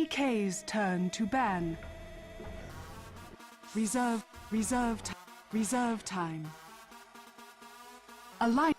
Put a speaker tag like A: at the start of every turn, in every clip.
A: DK's turn to ban. Reserve time. Align.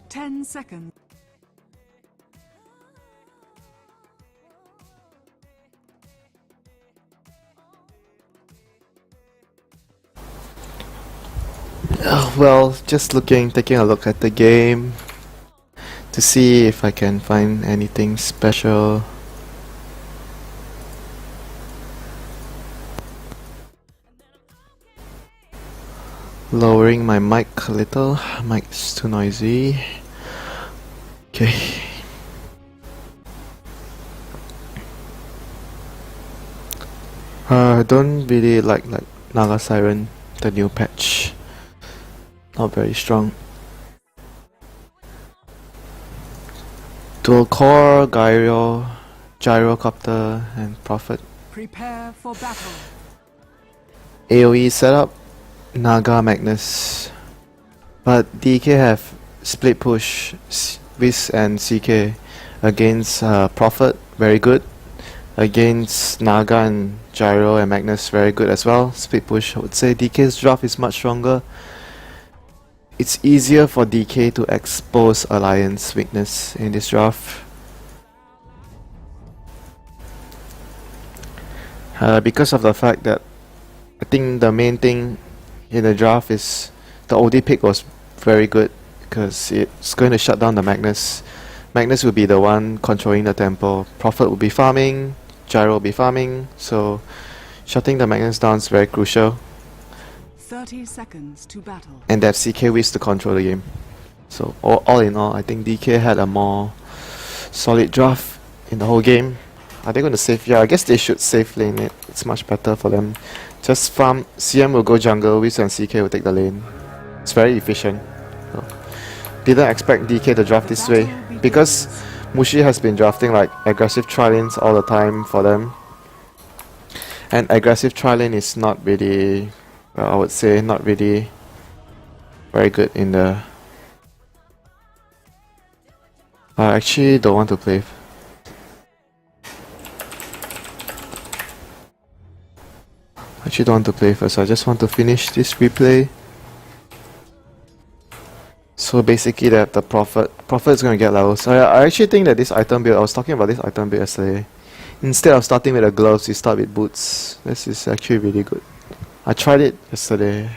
A: Ten seconds.
B: Well, just taking a look at the game to see if I can find anything special. Lowering my mic a little. Mic's too noisy. Okay. I don't really like Naga Siren, the new patch. Not very strong. Dual core, gyrocopter, and Prophet.
A: Prepare for battle.
B: AoE setup, Naga Magnus. But DK have split push, Whis and CK against Prophet, very good. Against Naga and Gyro and Magnus, very good as well. Split push, I would say DK's draft is much stronger. It's easier for DK to expose Alliance weakness in this draft. Because of the fact that I think the main thing in the draft is the OD pick was very good because it's going to shut down the Magnus. Magnus will be the one controlling the tempo. Prophet will be farming, Gyro will be farming, so shutting the Magnus down is very crucial.
A: 30 seconds to battle.
B: And that CK Whis to control the game. So all in all, I think DK had a more solid draft in the whole game. Are they going to save? Yeah, I guess they should save lane it. It's much better for them. Just farm. CM will go jungle, Whis and CK will take the lane. It's very efficient. So, didn't expect DK to draft this way because Mushi has been drafting like aggressive tri-lanes all the time for them. And aggressive tri-lane is not really, I would say, not really very good in the... I actually don't want to play. First. I just want to finish this replay. So basically, that the Prophet is going to get levels. I actually think that this item build, I was talking about this item build yesterday. Instead of starting with the gloves, you start with boots. This is actually really good. I tried it yesterday.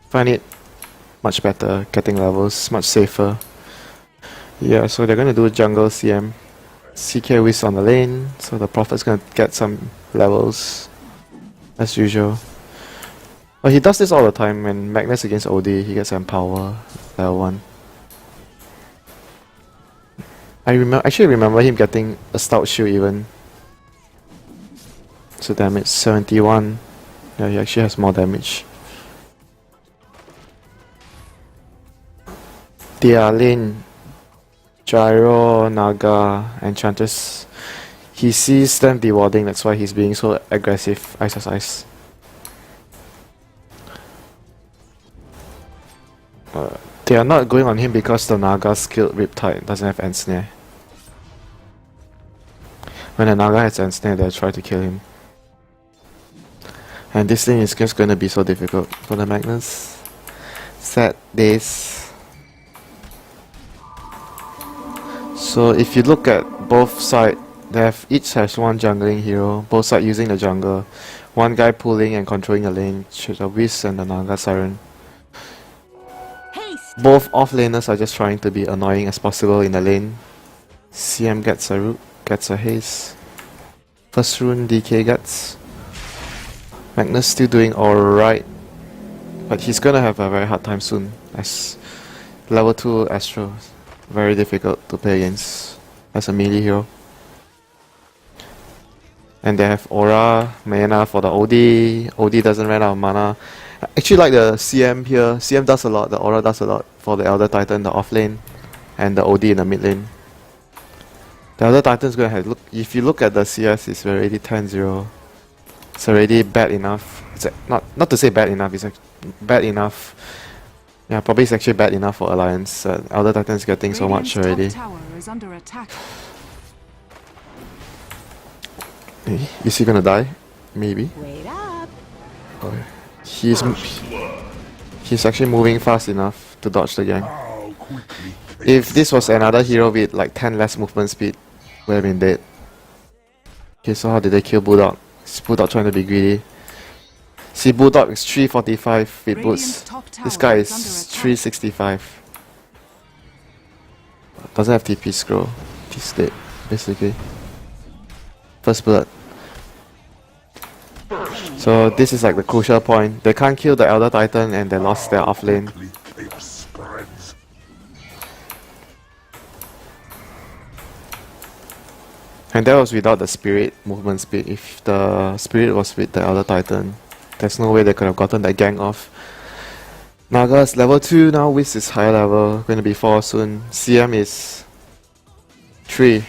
B: Find it much better, getting levels, much safer. Yeah, so they're going to do jungle CM. CK Whis on the lane, so the Prophet's going to get some levels, as usual. But he does this all the time. When Magnus against OD, he gets Empower, level 1. I actually remember him getting a Stout Shield even. So damage 71. Yeah, he actually has more damage. Their lane, Gyro, Naga, Enchantress. He sees them dewarding, that's why he's being so aggressive. Ice. They are not going on him because the Naga skilled Riptide doesn't have Ensnare. When the Naga has Ensnare, they'll try to kill him. And this thing is just gonna be so difficult for the Magnus. Sad days. So if you look at both sides, each has one jungling hero, both sides using the jungle. One guy pulling and controlling the lane, the Whis and the Naga Siren. Both offlaners are just trying to be annoying as possible in the lane. CM gets a root, gets a haste. First rune DK gets. Magnus still doing alright, but he's gonna have a very hard time soon as level 2 Astro. Very difficult to play against as a melee hero. And they have Aura, mana for the OD. OD doesn't run out of mana. I actually like the CM here. CM does a lot, the Aura does a lot for the Elder Titan, the off lane, and the OD in the mid lane. The Elder Titan's gonna have, if you look at the CS, it's already 10-0. It's already bad enough. It's not to say bad enough, it's bad enough. Yeah, probably it's actually bad enough for Alliance. Elder Titan's getting so much already.
A: Tower is under attack.
B: Is he gonna die? Maybe.
C: Wait up.
B: Oh, he's actually moving fast enough to dodge the gang. If this was another hero with like 10 less movement speed, would have been dead. Okay, so how did they kill Bulldog? Is Bulldog trying to be greedy? See, Bulldog is 345 with boots. This guy is 365. Doesn't have TP scroll. He's dead, basically. First blood. So this is like the crucial point. They can't kill the Elder Titan and they lost their off lane. And that was without the spirit movement speed. If the spirit was with the Elder Titan, there's no way they could have gotten that gang off. Naga's level 2 now, Whis is higher level, going to be 4 soon. CM is 3.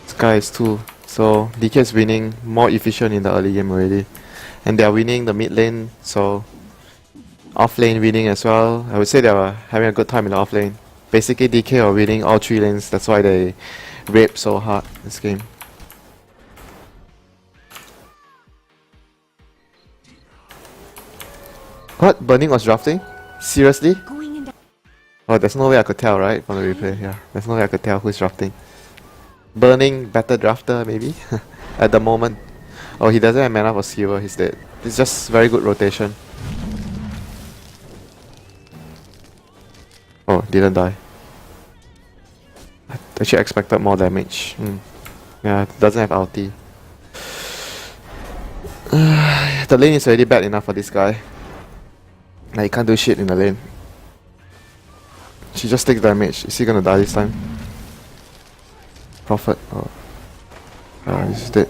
B: Sky is 2. So DK is winning, more efficient in the early game already. And they are winning the mid lane, so off lane winning as well. I would say they are having a good time in the off lane. Basically DK are winning all 3 lanes, that's why they rape so hard this game. What? Burning was drafting? Seriously? Oh, there's no way I could tell, right? From the replay, yeah. There's no way I could tell who's drafting. Burning, better drafter, maybe? At the moment. Oh, he doesn't have mana for Skewer, he's dead. It's just very good rotation. Oh, didn't die. I actually expected more damage. Yeah, doesn't have ulti. The lane is already bad enough for this guy. Like, he can't do shit in the lane. She just takes damage. Is he gonna die this time? Prophet. Oh. He's dead.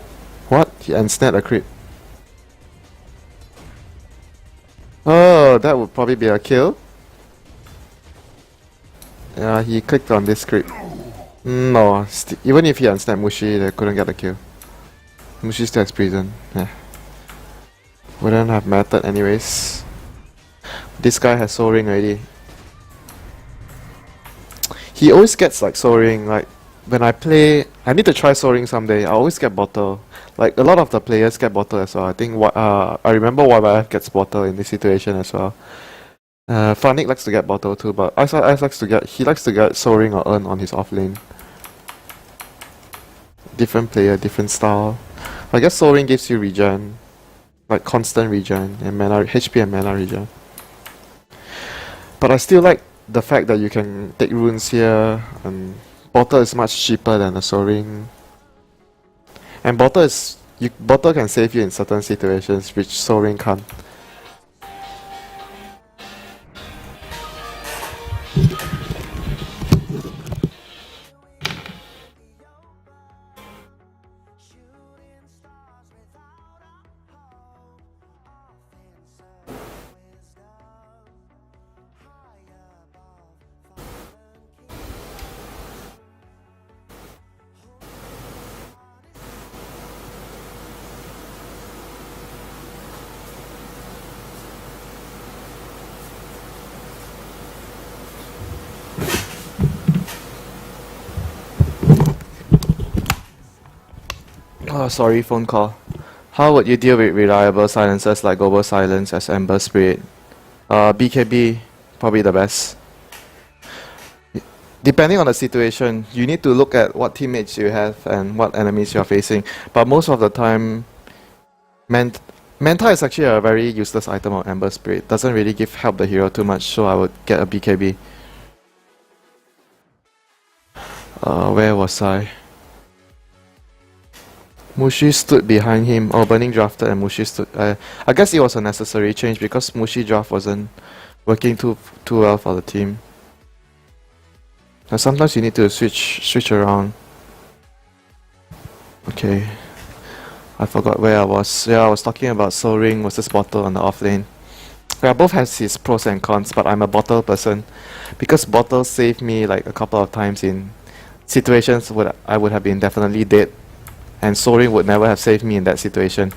B: What? He unsnared a creep. Oh, that would probably be a kill. Yeah, he clicked on this creep. No, even if he unsnapped Mushi, they couldn't get a kill. Mushi still has prison. Yeah. Wouldn't have mattered anyways. This guy has Soul Ring already. He always gets like Soul Ring, like when I play, I need to try Soul Ring someday. I always get bottle. Like a lot of the players get bottle as well. I think I remember YYF gets bottle in this situation as well. Farnick likes to get bottle too, but Ice likes to get Soul Ring or Earn on his off lane. Different player, different style. I guess Soul Ring gives you regen, like constant regen and mana, HP and mana regen. But I still like the fact that you can take runes here, and bottle is much cheaper than the Soul Ring. And bottle can save you in certain situations which Soul Ring can't. Oh, sorry, phone call. How would you deal with reliable silencers like Global Silence as Ember Spirit? BKB, probably the best. Depending on the situation, you need to look at what teammates you have and what enemies you are facing. But most of the time, Manta is actually a very useless item of Ember Spirit. Doesn't really help the hero too much, so I would get a BKB. Where was I? Mushi stood behind him. Oh, Burning drafted and Mushi stood. I guess it was a necessary change because Mushi draft wasn't working too well for the team. And sometimes you need to switch around. Okay. I forgot where I was. Yeah, I was talking about Soul Ring versus Bottle on the off lane. Yeah, both has its pros and cons, but I'm a Bottle person. Because Bottle saved me like a couple of times in situations where I would have been definitely dead. And Soul Ring would never have saved me in that situation.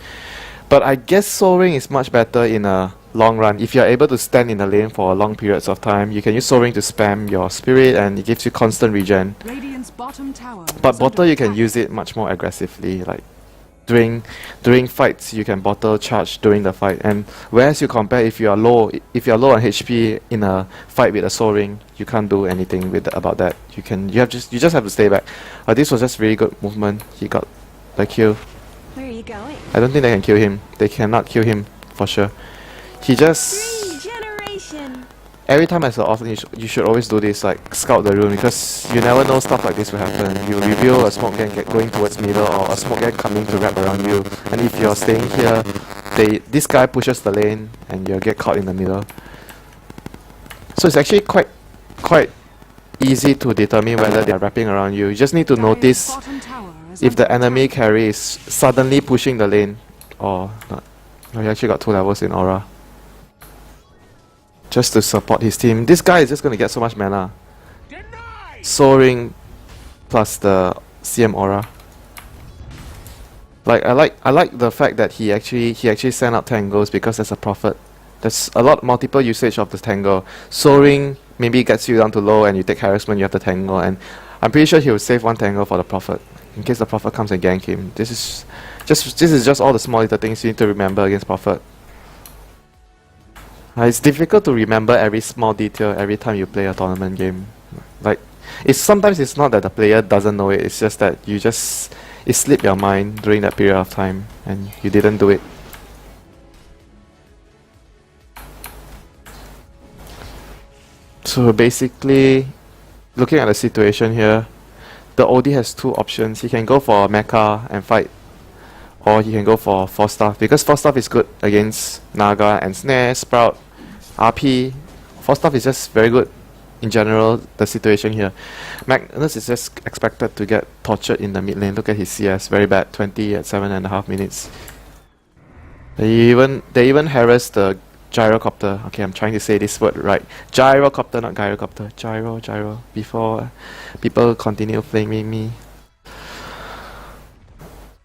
B: But I guess Soul Ring is much better in a long run. If you're able to stand in the lane for long periods of time, you can use Soul Ring to spam your spirit and it gives you constant regen.
A: Radiant's bottom tower
B: But
A: is
B: Bottle
A: under
B: you can
A: attack.
B: use it much more aggressively. Like during fights you can Bottle charge during the fight. And whereas you compare if you're low on HP in a fight with a Soul Ring, you can't do anything about that. You just have to stay back. This was just really good movement. He got the kill.
C: Where are you going?
B: I don't think they can kill him. They cannot kill him for sure. He just
C: Regeneration.
B: every time as an offlane you should always do this, like scout the room, because you never know stuff like this will happen. You reveal a smoke gang going towards middle or a smoke gang coming to wrap around you, and if you're staying here, this guy pushes the lane and you'll get caught in the middle. So it's actually quite easy to determine whether they're wrapping around you. You just need to
A: Dire's
B: notice
A: bottom tower is
B: if the
A: under
B: enemy
A: attack.
B: carry is suddenly pushing the lane or not. Oh, he actually got 2 levels in aura. Just to support his team. This guy is just gonna get so much mana. Soul Ring plus the CM aura. Like I like the fact that he actually sent out tangles because there's a prophet. There's a lot multiple usage of the tangle. Soul Ring maybe gets you down to low and you take harassment, you have the tangle, and I'm pretty sure he will save 1 tangle for the prophet in case the prophet comes and gank him. This is just all the small little things you need to remember against prophet. It's difficult to remember every small detail every time you play a tournament game. Like sometimes it's not that the player doesn't know it, it's just that it slipped your mind during that period of time and you didn't do it. So basically, looking at the situation here, the OD has 2 options. He can go for Mecha and fight, or he can go for Force Staff, because Force Staff is good against Naga and Snare, Sprout, RP. Force Staff is just very good in general, the situation here. Magnus is just expected to get tortured in the mid lane. Look at his CS, very bad, 20 at 7.5 minutes. They even harass the gyrocopter. Okay, I'm trying to say this word right. Gyrocopter, not gyrocopter. Gyro. Before people continue flaming me.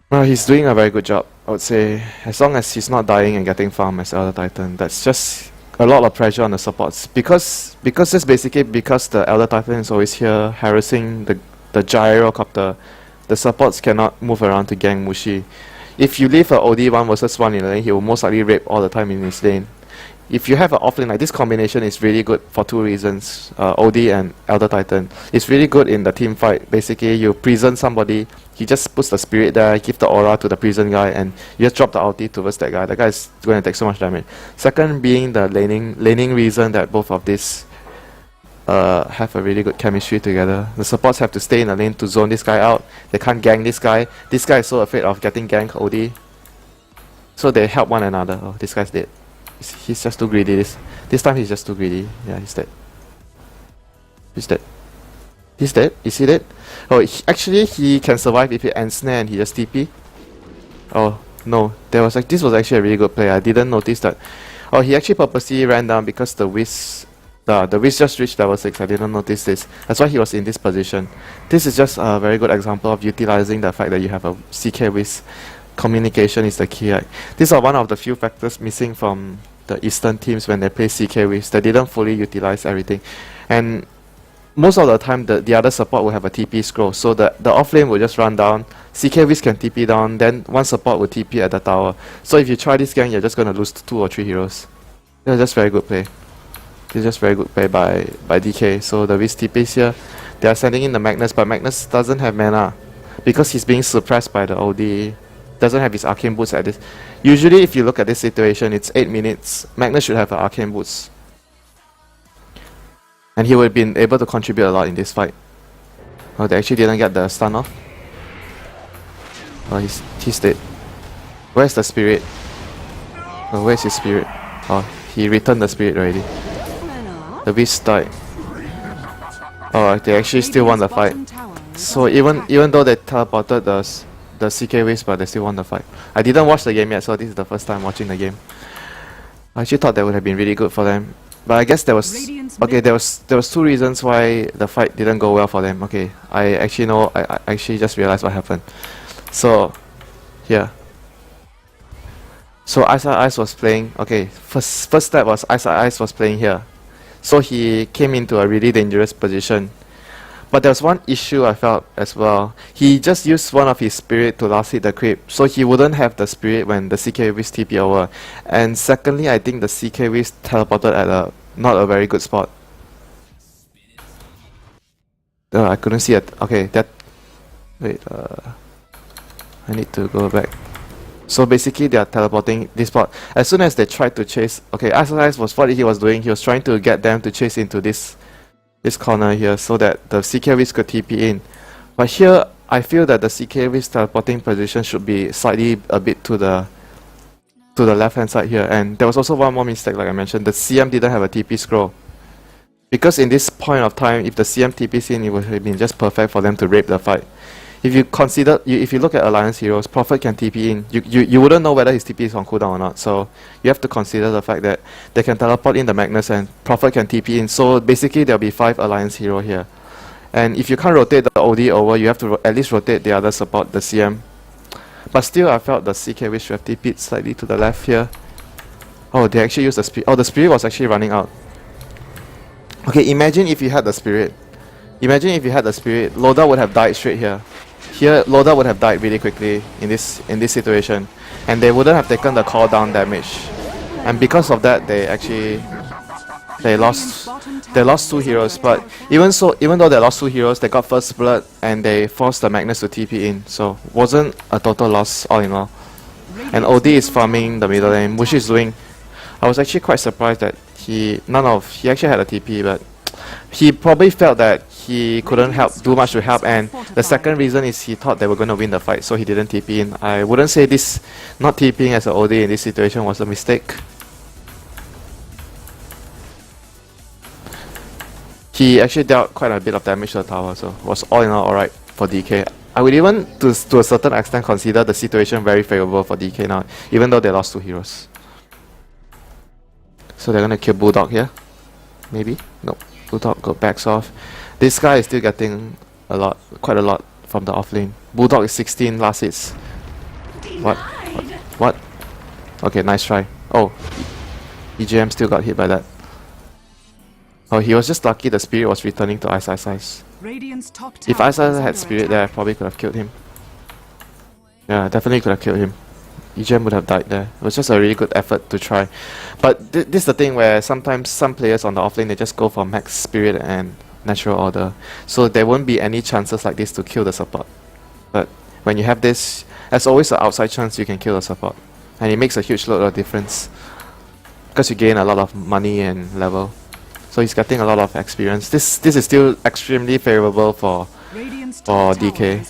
B: Well, he's doing a very good job, I would say. As long as he's not dying and getting farm as Elder Titan, that's just a lot of pressure on the supports. Because it's basically because the Elder Titan is always here harassing the gyrocopter, the supports cannot move around to gank Mushi. If you leave a OD 1 versus 1 in the lane, he will most likely rape all the time in his lane. If you have an offlane, like this combination is really good for 2 reasons. OD and Elder Titan. It's really good in the team fight. Basically, you prison somebody, he just puts the spirit there, give the aura to the prison guy, and you just drop the ulti towards that guy. That guy is going to take so much damage. Second being the laning reason that both of these have a really good chemistry together. The supports have to stay in the lane to zone this guy out. They can't gank this guy. This guy is so afraid of getting ganked OD. So they help one another. Oh, this guy's dead. He's just too greedy. This time he's just too greedy. Yeah, he's dead. He's dead. He's dead? Is he dead? Oh, actually he can survive if he ensnare and he just TP. Oh, no. This was actually a really good play. I didn't notice that. Oh, he actually purposely ran down because the Whisk just reached level 6. I didn't notice this. That's why he was in this position. This is just a very good example of utilizing the fact that you have a CK Whisk. Communication is the key. Right? These are one of the few factors missing from the Eastern teams when they play CK Whisk. They didn't fully utilize everything. And most of the time, the other support will have a TP scroll. So the offlane will just run down, CK Whisk can TP down, then one support will TP at the tower. So if you try this gang, you're just gonna lose 2 or 3 heroes. That's just very good play. This is just very good play by DK. So the Whisk TPs here, they are sending in the Magnus, but Magnus doesn't have mana because he's being suppressed by the OD. Doesn't have his arcane boots at this. Usually, if you look at this situation, it's 8 minutes. Magnus should have an arcane boots, and he would have been able to contribute a lot in this fight. Oh, they actually didn't get the stun off. Oh, he's dead. Where's the spirit? Oh, where's his spirit? Oh, he returned the spirit already. The beast died. Oh, they actually still won the fight. So even though they teleported the CK waves, but they still won the fight. I didn't watch the game yet, so this is the first time watching the game. I actually thought that would have been really good for them, but I guess there was there was 2 reasons why the fight didn't go well for them. Okay, I actually know. I actually just realized what happened. So here, so Ice was playing. Okay, first step was Ice was playing here, so he came into a really dangerous position. But there was one issue I felt as well. He just used one of his spirit to last hit the creep, so he wouldn't have the spirit when the CK Whisk TP over. And secondly, I think the CK Whisk teleported at not a very good spot. I couldn't see it. Okay, that. Wait, I need to go back. So basically, they are teleporting this spot. As soon as they tried to chase, okay, Ice was what he was doing. He was trying to get them to chase into this corner here so that the CK Whisk could TP in. But here, I feel that the CK Whisk teleporting position should be slightly a bit to the left hand side here. And there was also one more mistake, like I mentioned. The CM didn't have a TP scroll. Because in this point of time, if the CM TPs in, it would have been just perfect for them to rape the fight. If you consider, if you look at Alliance heroes, Prophet can TP in. You wouldn't know whether his TP is on cooldown or not. So you have to consider the fact that they can teleport in the Magnus and Prophet can TP in. So basically there'll be 5 Alliance hero here. And if you can't rotate the OD over, you have to at least rotate the other support, the CM. But still, I felt the CK Whisk should have TP'd slightly to the left here. Oh, they actually used the spirit. Oh, the spirit was actually running out. Okay, imagine if you had the spirit. Imagine if you had the spirit, Loda would have died straight here. Here, Loda would have died really quickly in this situation, and they wouldn't have taken the call down damage. And because of that, they lost 2 heroes. But even though they lost 2 heroes, they got first blood and they forced the Magnus to TP in. So wasn't a total loss all in all. And OD is farming the middle lane. Mushi is doing. I was actually quite surprised that he actually had a TP, but he probably felt that he couldn't do much to help, and the second reason is he thought they were going to win the fight, so he didn't TP in. I wouldn't say this not TPing as an OD in this situation was a mistake. He actually dealt quite a bit of damage to the tower, so was all in all alright for DK. I would even, to a certain extent, consider the situation very favourable for DK now, even though they lost 2 heroes. So they're going to kill Bulldog here. Maybe? Nope. Bulldog backs off. This guy is still getting quite a lot from the offlane. Bulldog is 16 last hits. What? Okay, nice try. Oh, EGM still got hit by that. Oh, he was just lucky the spirit was returning to Ice. If Ice had spirit there, I probably could have killed him. Yeah, definitely could have killed him. EGM would have died there. It was just a really good effort to try. But this is the thing where sometimes some players on the offlane, they just go for max spirit and natural order. So there won't be any chances like this to kill the support. But when you have this, there's always an outside chance you can kill the support. And it makes a huge lot of difference. Because you gain a lot of money and level. So he's getting a lot of experience. This is still extremely favorable for DK.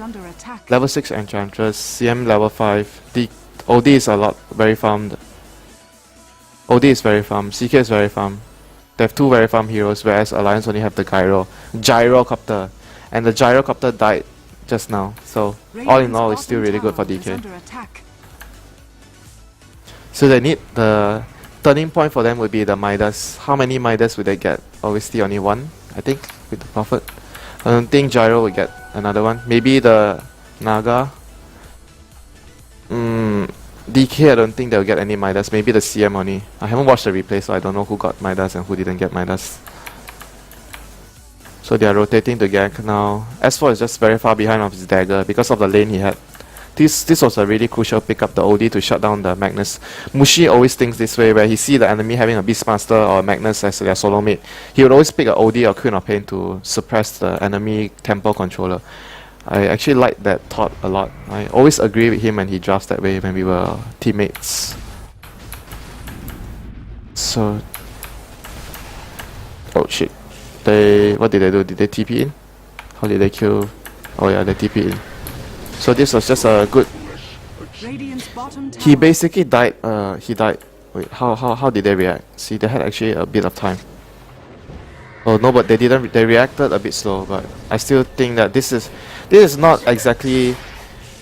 B: Level 6 Enchantress, CM level 5. OD is very farmed. OD is very farmed, CK is very farmed. They have 2 very farm heroes, whereas Alliance only have the Gyrocopter. And the Gyrocopter died just now. So all in all, it's still really good for DK. So they need the turning point for them would be the Midas. How many Midas would they get? Obviously only 1, I think, with the Prophet. I don't think Gyro would get another one. Maybe the Naga. DK, I don't think they'll get any Midas. Maybe the CM only. I haven't watched the replay, so I don't know who got Midas and who didn't get Midas. So they are rotating the gank now. S4 is just very far behind of his dagger because of the lane he had. This was a really crucial pickup, the OD to shut down the Magnus. Mushi always thinks this way, where he see the enemy having a Beastmaster or Magnus as their solo mate. He would always pick a OD or Queen of Pain to suppress the enemy tempo controller. I actually like that thought a lot. I always agree with him when he drafts that way when we were teammates. So... oh shit. What did they do? Did they TP in? How did they kill? Oh yeah, they TP in. So this was just a good...
A: Radiant's bottom tower.
B: he basically died, Wait, how did they react? See, they had actually a bit of time. Oh no, but they didn't. They reacted a bit slow, but I still think that this is not exactly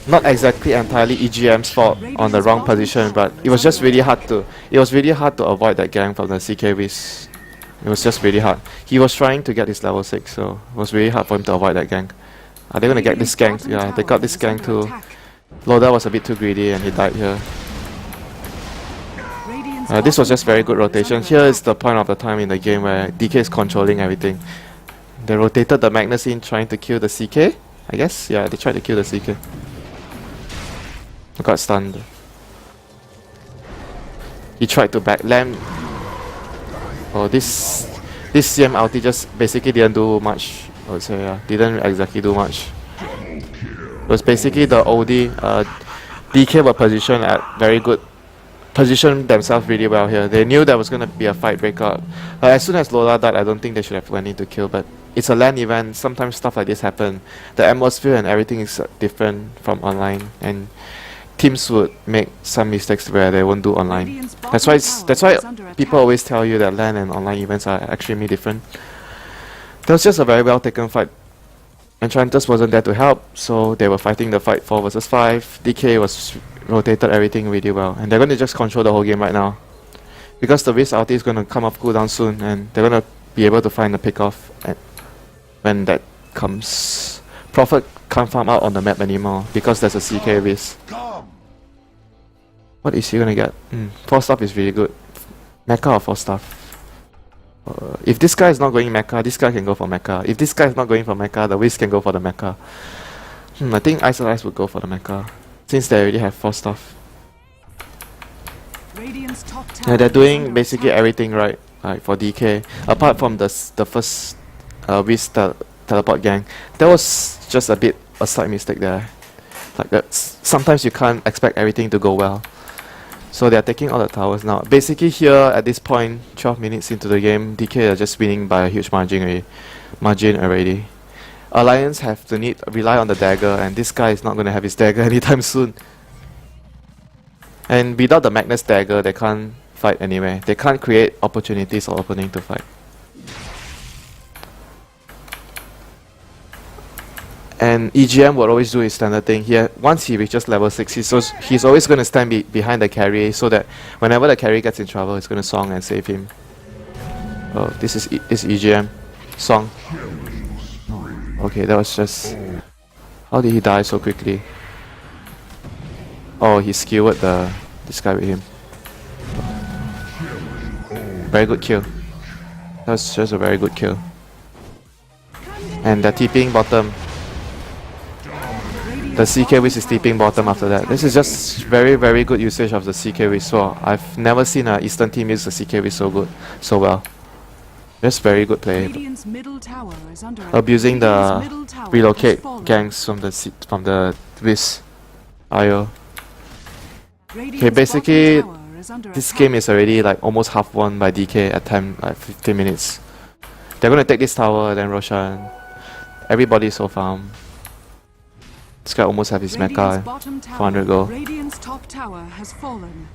B: entirely EGM's fault on the wrong position, but it was just really hard to avoid that gank from the CK Whiz. It was just really hard. He was trying to get his level 6, so it was really hard for him to avoid that gank. Are they gonna get this gank? Yeah, they got this gank too. Loda was a bit too greedy and he died here. This was just very good rotation. Here is the point of the time in the game where DK is controlling everything. They rotated the Magnus in trying to kill the CK, I guess? Yeah, they tried to kill the CK. Got stunned. He tried to backlamp. Oh, this CM ulti just basically didn't do much. I would say, yeah, didn't exactly do much. It was basically the OD. DK were positioned at very good. Positioned themselves really well here. They knew there was going to be a fight breakout. As soon as Lola died, I don't think they should have went in to kill, but it's a LAN event. Sometimes stuff like this happen. The atmosphere and everything is different from online, and teams would make some mistakes where they won't do online. That's why people always tell you that LAN and online events are extremely different. That was just a very well taken fight. Enchantress wasn't there to help, so they were fighting the fight 4 versus 5. DK was rotated everything really well, and they're going to just control the whole game right now. Because the Wiz ulti is going to come off cooldown soon, and they're going to be able to find the pick off when that comes. Prophet can't farm out on the map anymore because there's a CK Wiz. What is he going to get? 4 stuff is really good. Mecha or 4 stuff? If this guy is not going Mecha, this guy can go for Mecha. If this guy is not going for Mecha, the Wiz can go for the Mecha. I think Ice would go for the Mecha, since they already have 4 stuff. Yeah, they're doing basically everything right, like for DK. Apart from the first Wiz teleport gang, that was just a slight mistake there. Like sometimes you can't expect everything to go well. So they are taking all the towers now. Basically here at this point, 12 minutes into the game, DK are just winning by a huge margin already. Alliance have to rely on the dagger, and this guy is not going to have his dagger anytime soon. And without the Magnus dagger, they can't fight anyway. They can't create opportunities or opening to fight. And EGM would always do his standard thing here. Once he reaches level 6, he's always going to stand behind the carry, so that whenever the carry gets in trouble, he's going to song and save him. Oh, this is EGM. Song. Okay, that was just... How did he die so quickly? Oh, he skewered this guy with him. Very good kill. That was just a very good kill. And they're TPing bottom. The CK Wiz is TPing bottom after that. This is just very, very good usage of the CK Wiz. So I've never seen an Eastern team use the CK Wiz so well. Just very good play. Abusing the relocate ganks from the Wiz IO. Okay, basically this game is already like almost half won by DK at time like 15 minutes. They're gonna take this tower, then Roshan. Everybody so farm. This guy almost have his mecha. 400 gold.
A: Radiant's top tower has fallen.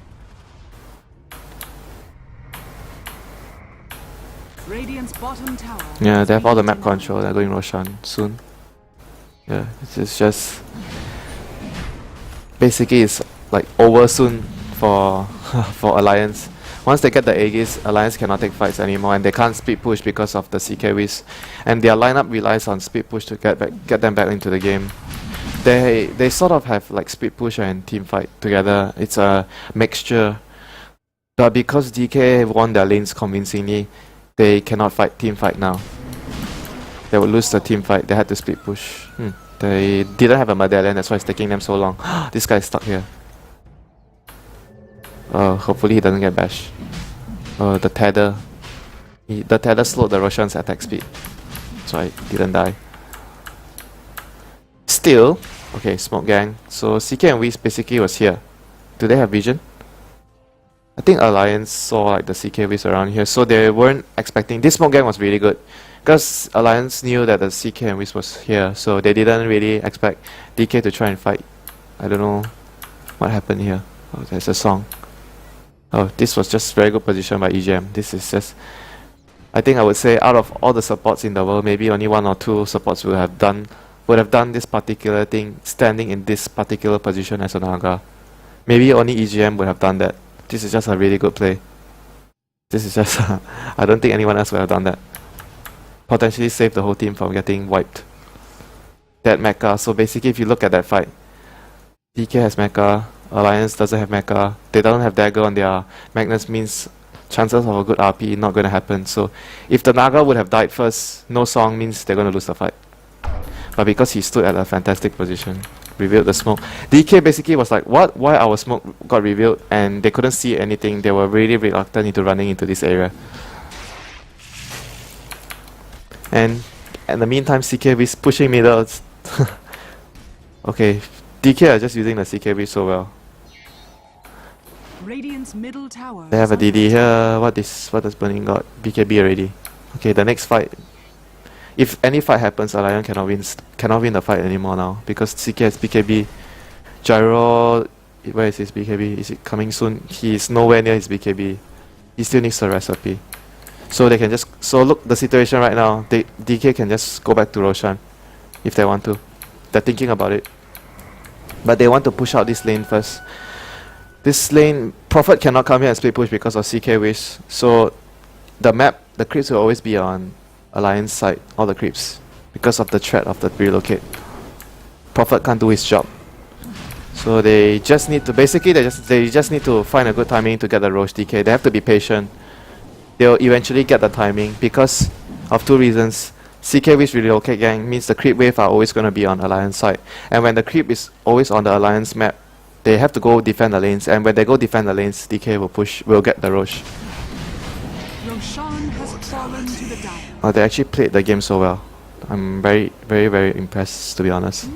A: Radiant's bottom tower.
B: Yeah, they have all the map control. They're going Roshan soon. Yeah, it's just basically it's like over soon for for Alliance. Once they get the Aegis, Alliance cannot take fights anymore, and they can't speed push because of the CK Wiz. And their lineup relies on speed push to get them back into the game. They sort of have like speed push and team fight together. It's a mixture. But because DK won their lanes convincingly, they cannot fight team fight now. They would lose the team fight. They had to speed push. They didn't have a medallion, that's why it's taking them so long. This guy is stuck here. Hopefully he doesn't get bashed. The tether. The tether slowed the Roshan's attack speed. That's why he didn't die. Still, okay, smoke gang. So CK and Whis basically was here. Do they have vision? I think Alliance saw like the CK Whis around here, so they weren't expecting. This smoke gang was really good. Because Alliance knew that the CK and Whis was here, so they didn't really expect DK to try and fight. I don't know what happened here. Oh, there's a song. Oh, this was just very good position by EGM. This is just... I think I would say out of all the supports in the world, maybe only 1 or 2 supports would have done this particular thing, standing in this particular position as a Naga. Maybe only EGM would have done that. This is just a really good play. This is just... I don't think anyone else would have done that. Potentially save the whole team from getting wiped. That mecha. So basically if you look at that fight, DK has mecha, Alliance doesn't have mecha, they don't have dagger on their Magnus, means chances of a good RP not going to happen. So if the Naga would have died first, no song means they're going to lose the fight. But because he stood at a fantastic position, revealed the smoke. DK basically was like, what? Why our smoke got revealed? And they couldn't see anything. They were really reluctant into running into this area. And in the meantime, CK is pushing middle. Okay, DK are just using the CK so well.
A: Radiant's middle tower.
B: They have a DD here. What does Burning got? BKB already. Okay, the next fight. If any fight happens, Alliance cannot win the fight anymore now because CK has BKB. Gyro, where is his BKB? Is it coming soon? He is nowhere near his BKB. He still needs the recipe. So they can just... So look, the situation right now, DK can just go back to Roshan if they want to. They're thinking about it. But they want to push out this lane first. This lane, Prophet cannot come here and split push because of CK Wish. So the map, the creeps will always be on Alliance side, all the creeps. Because of the threat of the relocate. Prophet can't do his job. So they just need to... Basically, they just need to find a good timing to get the Roche DK. They have to be patient. They'll eventually get the timing because of 2 reasons. CK Wish relocate gang means the creep wave are always going to be on Alliance side. And when the creep is always on the Alliance map, they have to go defend the lanes. And when they go defend the lanes, DK will get the Roche.
A: Roshan has fallen to the dire.
B: They actually played the game so well. I'm very, very, very impressed, to be honest.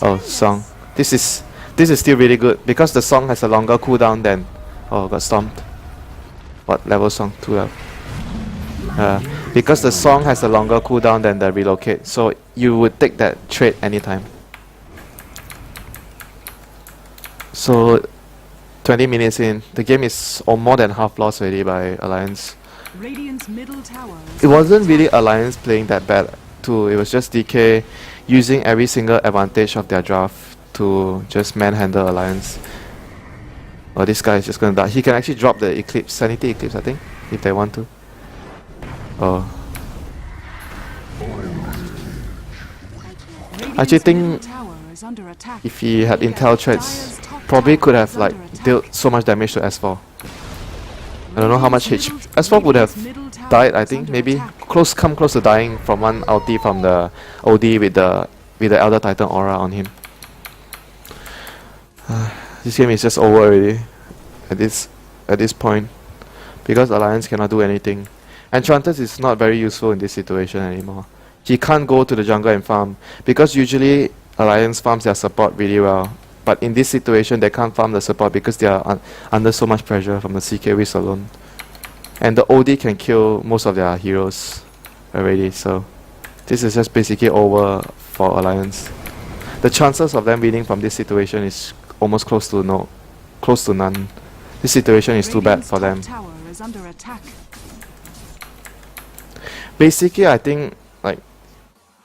B: Oh, song. This is still really good because the song has a longer cooldown than... Oh, got stomped. What level song? 2 level. Because the song has a longer cooldown than the relocate, so you would take that trade anytime. So 20 minutes in, the game is more than half lost already by Alliance.
A: Radiant's middle tower.
B: It wasn't really Alliance playing that bad too, it was just DK using every single advantage of their draft to just manhandle Alliance. Oh, this guy is just gonna die. He can actually drop the Eclipse, Sanity Eclipse I think, if they want to. Oh. I actually think if he had intel threats, probably could have like dealt so much damage to S4. I don't know how much HP. S4 would have died, I think, maybe come close to dying from one ulti from the OD with the Elder Titan aura on him. This game is just over already at this point because Alliance cannot do anything. Enchantress is not very useful in this situation anymore. He can't go to the jungle and farm because usually Alliance farms their support really well. But in this situation, they can't farm the support because they are under so much pressure from the CK Wiz alone. And the OD can kill most of their heroes already, so this is just basically over for Alliance. The chances of them winning from this situation is almost close to none. This situation is too bad for them. Basically, I think, like,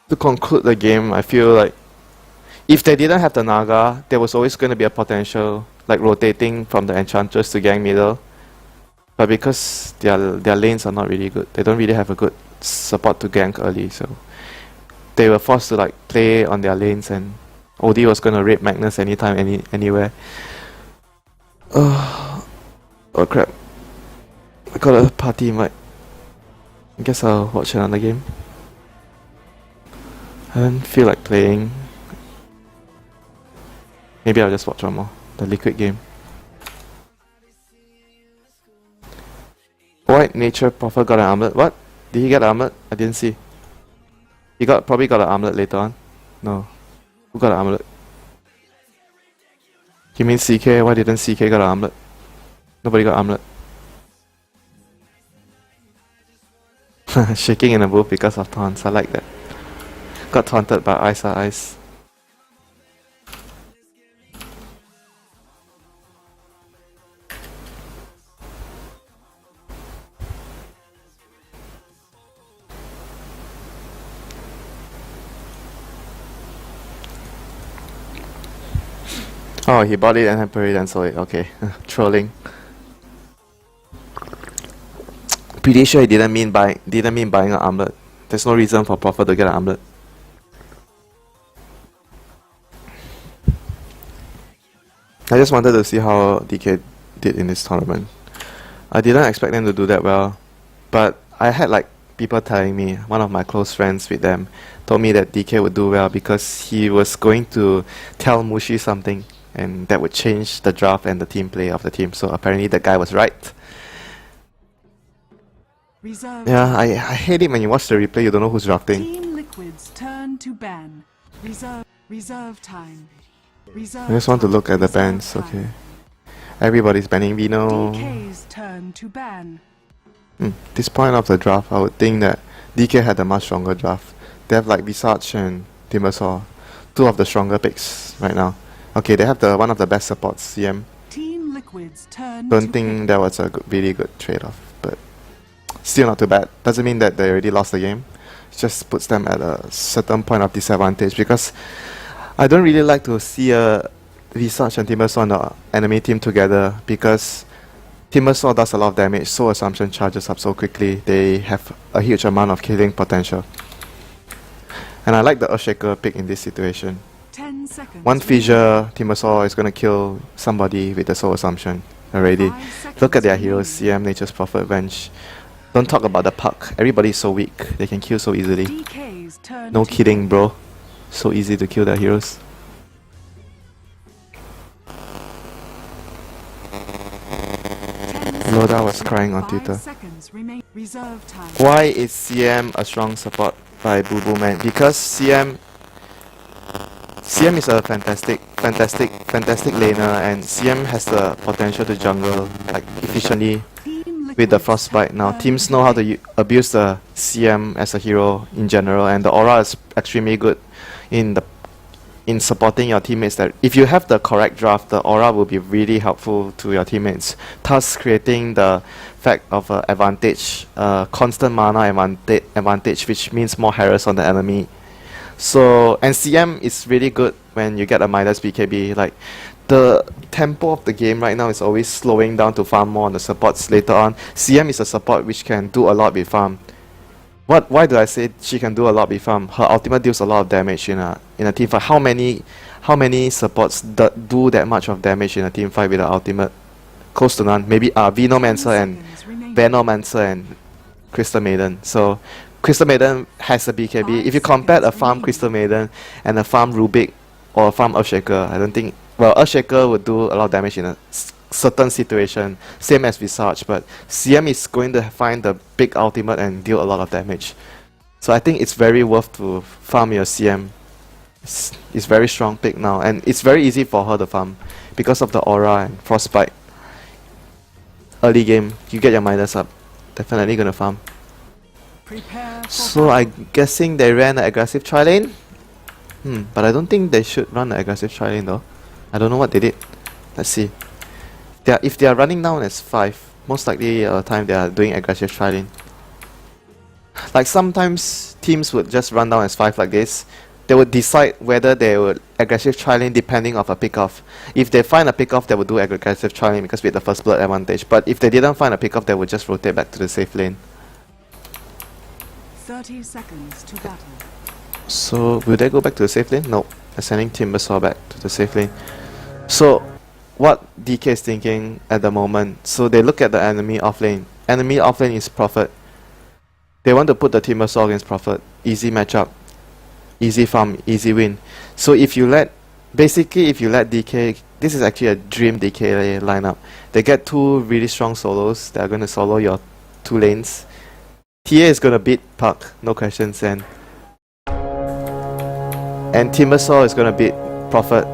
B: to conclude the game, I feel like if they didn't have the Naga, there was always going to be a potential, like rotating from the Enchantress to gang middle. But because their lanes are not really good, they don't really have a good support to gank early, so they were forced to like play on their lanes, and OD was going to raid Magnus anytime, anywhere. Oh crap. I got a party invite. I guess I'll watch another game. I don't feel like playing Maybe I'll just watch one more. The Liquid game. White Nature Prophet got an armlet. What? Did he get an armlet? I didn't see. He probably got an armlet later on. No. Who got an armlet? You mean CK? Why didn't CK got an armlet? Nobody got armlet. Shaking in the booth because of taunts. I like that. Got taunted by Ice. Oh, he bought it and had buried and sold it. Okay, trolling. Pretty sure he didn't mean buying an armlet. There's no reason for Prophet to get an armlet. I just wanted to see how DK did in this tournament. I didn't expect them to do that well, but I had like people telling me, one of my close friends with them told me that DK would do well because he was going to tell Mushi something, and that would change the draft and the team play of the team. So apparently the guy was right.
A: Reserve.
B: Yeah, I hate it when you watch the replay, you don't know who's drafting.
A: Team Liquid's turn to ban. Reserve time. Reserve.
B: I just want to
A: time.
B: look at the
A: Reserve
B: bans,
A: time.
B: okay. Everybody's banning Vino.
A: DK's turn to ban.
B: This point of the draft, I would think that DK had a much stronger draft. They have like Visage and Timbersaw, two of the stronger picks right now. Okay, they have one of the best supports, CM.
A: Team Liquid's turn
B: Don't
A: to
B: think that was a really good trade-off, but still not too bad. Doesn't mean that they already lost the game. It just puts them at a certain point of disadvantage, because I don't really like to see a Visage and Timbersaw on the enemy team together, because Timbersaw does a lot of damage, so Assumption charges up so quickly. They have a huge amount of killing potential. And I like the Earthshaker pick in this situation.
A: 10 seconds.
B: One fissure, Timbersaw is gonna kill somebody with the Soul Assumption already.
A: 5 seconds
B: Look at their
A: remaining.
B: heroes, CM, Nature's Prophet, Venge. Don't talk about the puck. Everybody's so weak. They can kill so easily.
A: DK's turn
B: No
A: to
B: kidding,
A: ban.
B: bro. So easy to kill their heroes.
A: 10
B: Loda was
A: seconds.
B: crying on
A: 5
B: Twitter.
A: seconds remain. Reserve time.
B: Why is CM a strong support by Boo Boo Man? Because CM is a fantastic laner, and CM has the potential to jungle like efficiently
A: Team
B: with the
A: Liquid's
B: Frostbite now.
A: turn
B: Teams
A: to
B: know how
A: ban.
B: to abuse the CM as a hero in general, and the aura is extremely good in supporting your teammates. That if you have the correct draft, the aura will be really helpful to your teammates, thus creating the fact of advantage, constant mana advantage, which means more harass on the enemy. So, and CM is really good when you get a minus BKB. Like, the tempo of the game right now is always slowing down to farm more on the supports later on. CM is a support which can do a lot with farm. Why do I say she can do a lot with farm? Her ultimate deals a lot of damage in a team fight. How many supports do that much of damage in a team fight with an ultimate? Close to none. Maybe
A: 10
B: Venomancer and
A: seconds remaining.
B: Venomancer and Crystal Maiden. So Crystal Maiden has a BKB.
A: 5
B: If you compare a
A: seconds
B: farm
A: remaining.
B: Crystal Maiden and a farm Rubik or a farm Earthshaker, I don't think. Well, Earthshaker would do a lot of damage in a certain situation, same as Visage, but CM is going to find the big ultimate and deal a lot of damage. So I think it's very worth to farm your CM. It's very strong pick now, and it's very easy for her to farm because of the aura and Frostbite. Early game, you get your minus up, definitely gonna farm.
A: Prepare for
B: So I'm guessing they ran an aggressive tri lane. But I don't think they should run an aggressive tri lane though. I don't know what they did. Let's see. If they are running down as 5, most likely time they are doing aggressive tri lane. Like sometimes teams would just run down as 5 like this. They would decide whether they would aggressive tri lane depending on a pick-off. If they find a pick-off, they would do aggressive tri lane because we had the first blood advantage. But if they didn't find a pick-off, they would just rotate back to the safe lane.
A: 30 seconds to battle.
B: So will they go back to the safe lane? No. They're sending Timbersaw back to the safe lane. So what DK is thinking at the moment, so they look at the enemy offlane. Enemy offlane is Prophet. They want to put the Timbersaw against Prophet. Easy matchup. Easy farm, easy win. So if you let basically, if you let DK, this is actually a dream DK lineup. They get two really strong solos that are going to solo your two lanes. TA is going to beat Puck, no questions, and Timbersaw is going to beat Prophet.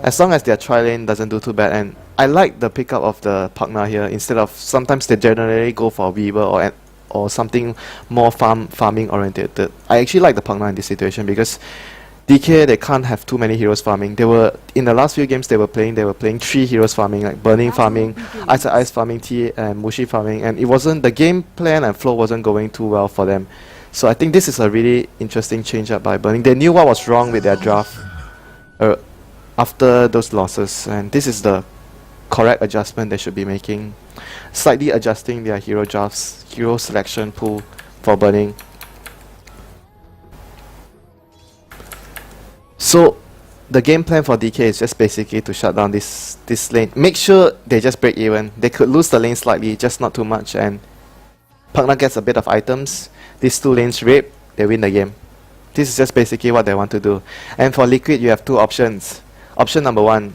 B: As long as their tri-lane doesn't do too bad, and I like the pickup of the Pugna here, instead of, sometimes they generally go for Weaver or something more farming oriented. I actually like the Pugna in this situation because DK, they can't have too many heroes farming. They were, in the last few games they were playing 3 heroes farming, like Burning farming, Ice farming, TA and Mushi farming, and it wasn't, the game plan and flow wasn't going too well for them. So I think this is a really interesting change up by Burning. They knew what was wrong with their draft after those losses, and this is the correct adjustment they should be making. Slightly adjusting their hero drafts, hero selection pool for Burning. So the game plan for DK is just basically to shut down this lane. Make sure they just break even. They could lose the lane slightly, just not too much, and Pugna gets a bit of items. These 2 lanes rape, they win the game. This is just basically what they want to do. And for Liquid, you have 2 options. Option number 1,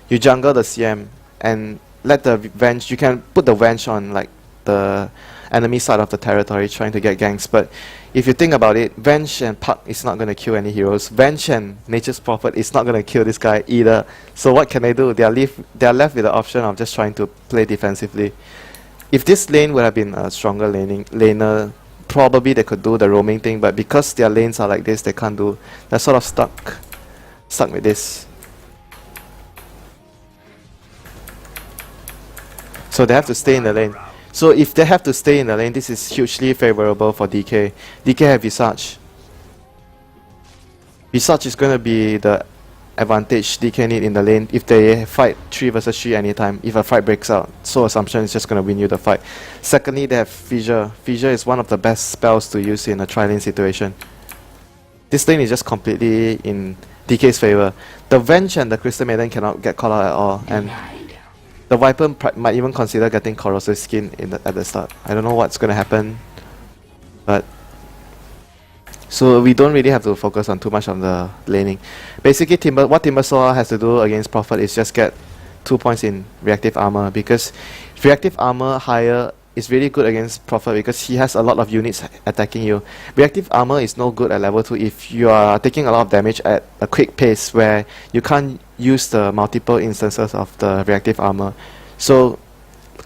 B: you jungle the CM and let the Venge, you can put the Venge on like the enemy side of the territory trying to get ganks, but if you think about it, Venge and Puck is not going to kill any heroes. Venge and Nature's Prophet is not going to kill this guy either. So what can they do? They are left with the option of just trying to play defensively. If this lane would have been a stronger laner, probably they could do the roaming thing, but because their lanes are like this, they can't do. They're sort of stuck with this. So they have to stay in the lane. So if they have to stay in the lane, this is hugely favorable for DK. DK have Visage. Visage is going to be the advantage DK need in the lane if they fight 3 versus 3 anytime, if a fight breaks out. So Assumption is just going to win you the fight. Secondly, they have Fissure. Fissure is one of the best spells to use in a tri-lane situation. This lane is just completely in DK's favor. The Venge and the Crystal Maiden cannot get caught out at all, and the Viper might even consider getting Corrosive Skin at the start. I don't know what's going to happen, but so we don't really have to focus on too much on the laning. Basically, what Timbersaw has to do against Prophet is just get 2 points in reactive armor, because reactive armor higher is really good against Prophet because he has a lot of units attacking you. Reactive armor is no good at level 2 if you are taking a lot of damage at a quick pace where you can't use the multiple instances of the reactive armor. So,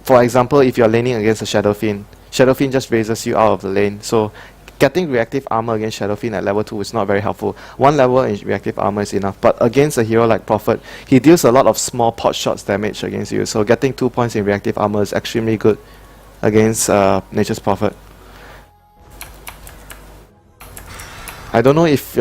B: for example, if you are laning against a Shadow Fiend just raises you out of the lane. So, getting reactive armor against Shadow Fiend at level 2 is not very helpful. 1 level in reactive armor is enough, but against a hero like Prophet, he deals a lot of small pot shots damage against you. So, getting 2 points in reactive armor is extremely good against Nature's Prophet. I don't know if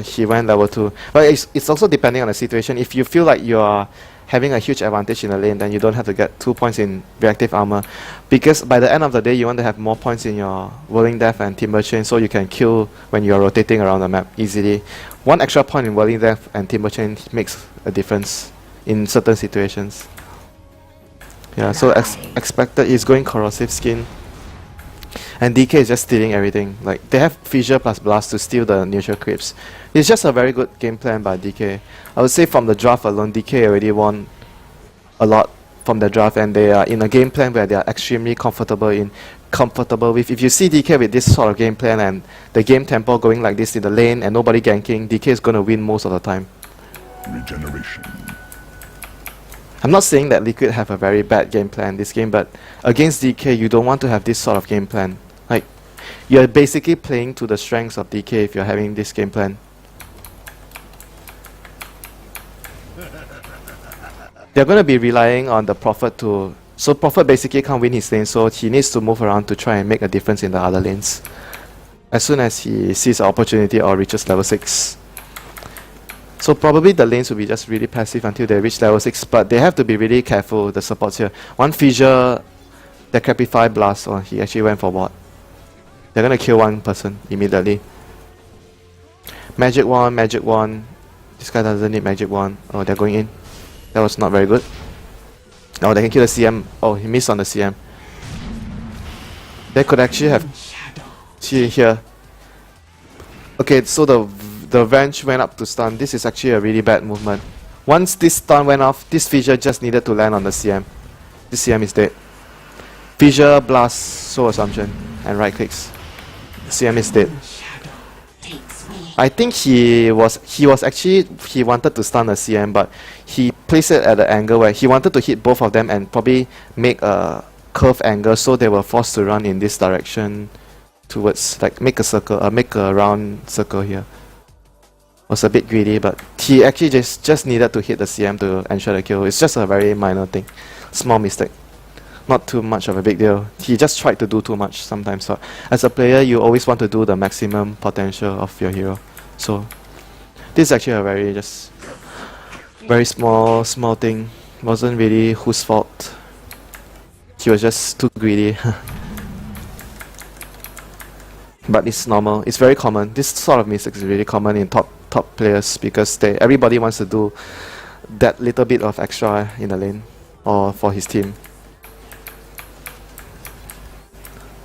B: he went level 2, but it's also depending on the situation. If you feel like you are having a huge advantage in the lane, then you don't have to get 2 points in reactive armor, because by the end of the day you want to have more points in your Whirling Death and Timber Chain so you can kill when you are rotating around the map easily. 1 extra point in Whirling Death and Timber Chain makes a difference in certain situations. Yeah, so expected he's going Corrosive Skin. And DK is just stealing everything. Like, they have Fissure plus Blast to steal the neutral creeps. It's just a very good game plan by DK. I would say from the draft alone, DK already won a lot from the draft, and they are in a game plan where they are extremely comfortable with. If you see DK with this sort of game plan and the game tempo going like this in the lane and nobody ganking, DK is going to win most of the time.
D: Regeneration.
B: I'm not saying that Liquid have a very bad game plan this game, but against DK you don't want to have this sort of game plan. Like, you're basically playing to the strengths of DK if you're having this game plan. They're going to be relying on the Prophet to... So Prophet basically can't win his lane, so he needs to move around to try and make a difference in the other lanes as soon as he sees an opportunity or reaches level 6. So probably the lanes will be just really passive until they reach level 6, but they have to be really careful, the supports here. 1 Fissure, the Crepify Blast, oh, he actually went for what? They're gonna kill 1 person immediately. Magic Wand. This guy doesn't need Magic Wand. Oh, they're going in. That was not very good. Oh, they can kill the CM. Oh, he missed on the CM. They could actually have... See here. Okay, so the Venge went up to stun. This is actually a really bad movement. Once this stun went off, this fissure just needed to land on the CM. This CM is dead. Fissure, blast, soul assumption, and right clicks. CM is dead. I think he wanted to stun the CM, but he placed it at an angle where he wanted to hit both of them and probably make a curve angle, so they were forced to run in this direction towards, like, make a round circle here. Was a bit greedy, but he actually just needed to hit the CM to ensure the kill. It's just a very minor thing, small mistake. Not too much of a big deal. He just tried to do too much sometimes. So as a player, you always want to do the maximum potential of your hero. So this is actually a very small thing. Wasn't really whose fault. He was just too greedy. But it's normal. It's very common. This sort of mistake is really common in top players because everybody wants to do that little bit of extra in the lane or for his team.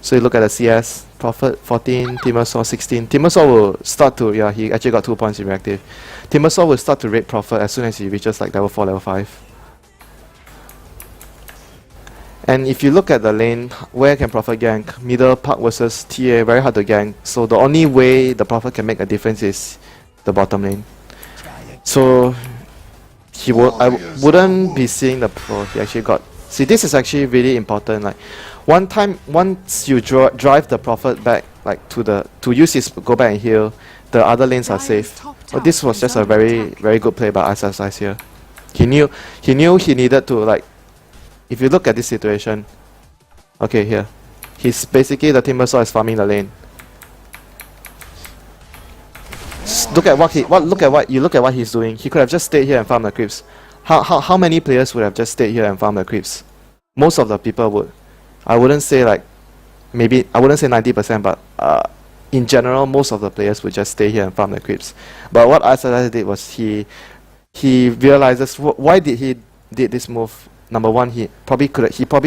B: So you look at the CS, Prophet 14, Timbersaw 16. Timbersaw will start to, yeah, he actually got 2 points in reactive. Timbersaw will start to raid Prophet as soon as he reaches like level 4, level 5. And if you look at the lane, where can Prophet gank? Middle, Park versus TA, very hard to gank. So the only way the Prophet can make a difference is the bottom lane. So I wouldn't be seeing the pro he actually got. See, this is actually really important. Like, once you drive the Prophet back, like to use his go back and heal, the other lanes are safe. So this was just a very good play by SSIs here. He knew he needed to, like, if you look at this situation, okay, here, he's basically, the Timbersaw is farming the lane. Look at what he's doing. He could have just stayed here and farmed the creeps. How many players would have just stayed here and farmed the creeps? Most of the people would. I wouldn't say like, maybe, I wouldn't say 90%, but in general, most of the players would just stay here and farm the creeps. But what Asada did was he realizes why did he did this move. Number one, he probably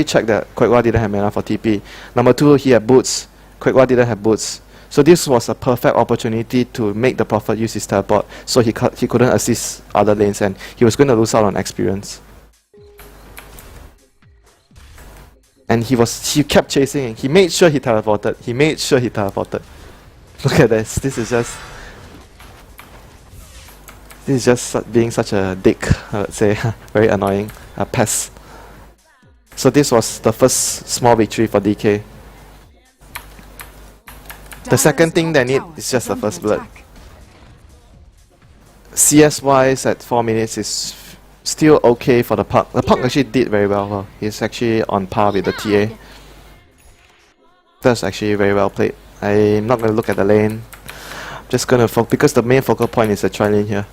B: checked that Kwekwa didn't have mana for TP. Number two, he had boots. Kwekwa didn't have boots. So this was a perfect opportunity to make the Prophet use his teleport, so he couldn't assist other lanes and he was going to lose out on experience. And he kept chasing. He made sure he teleported. Look at this. This is just being such a dick, I would say. Very annoying. A pest. So this was the first small victory for DK. The second thing they need is just the first blood. CS wise at 4 minutes is still okay for the Puck. The Puck actually did very well. He's actually on par with the TA. That's actually very well played. I'm not going to look at the lane. I'm just going to because the main focal point is the tri lane here.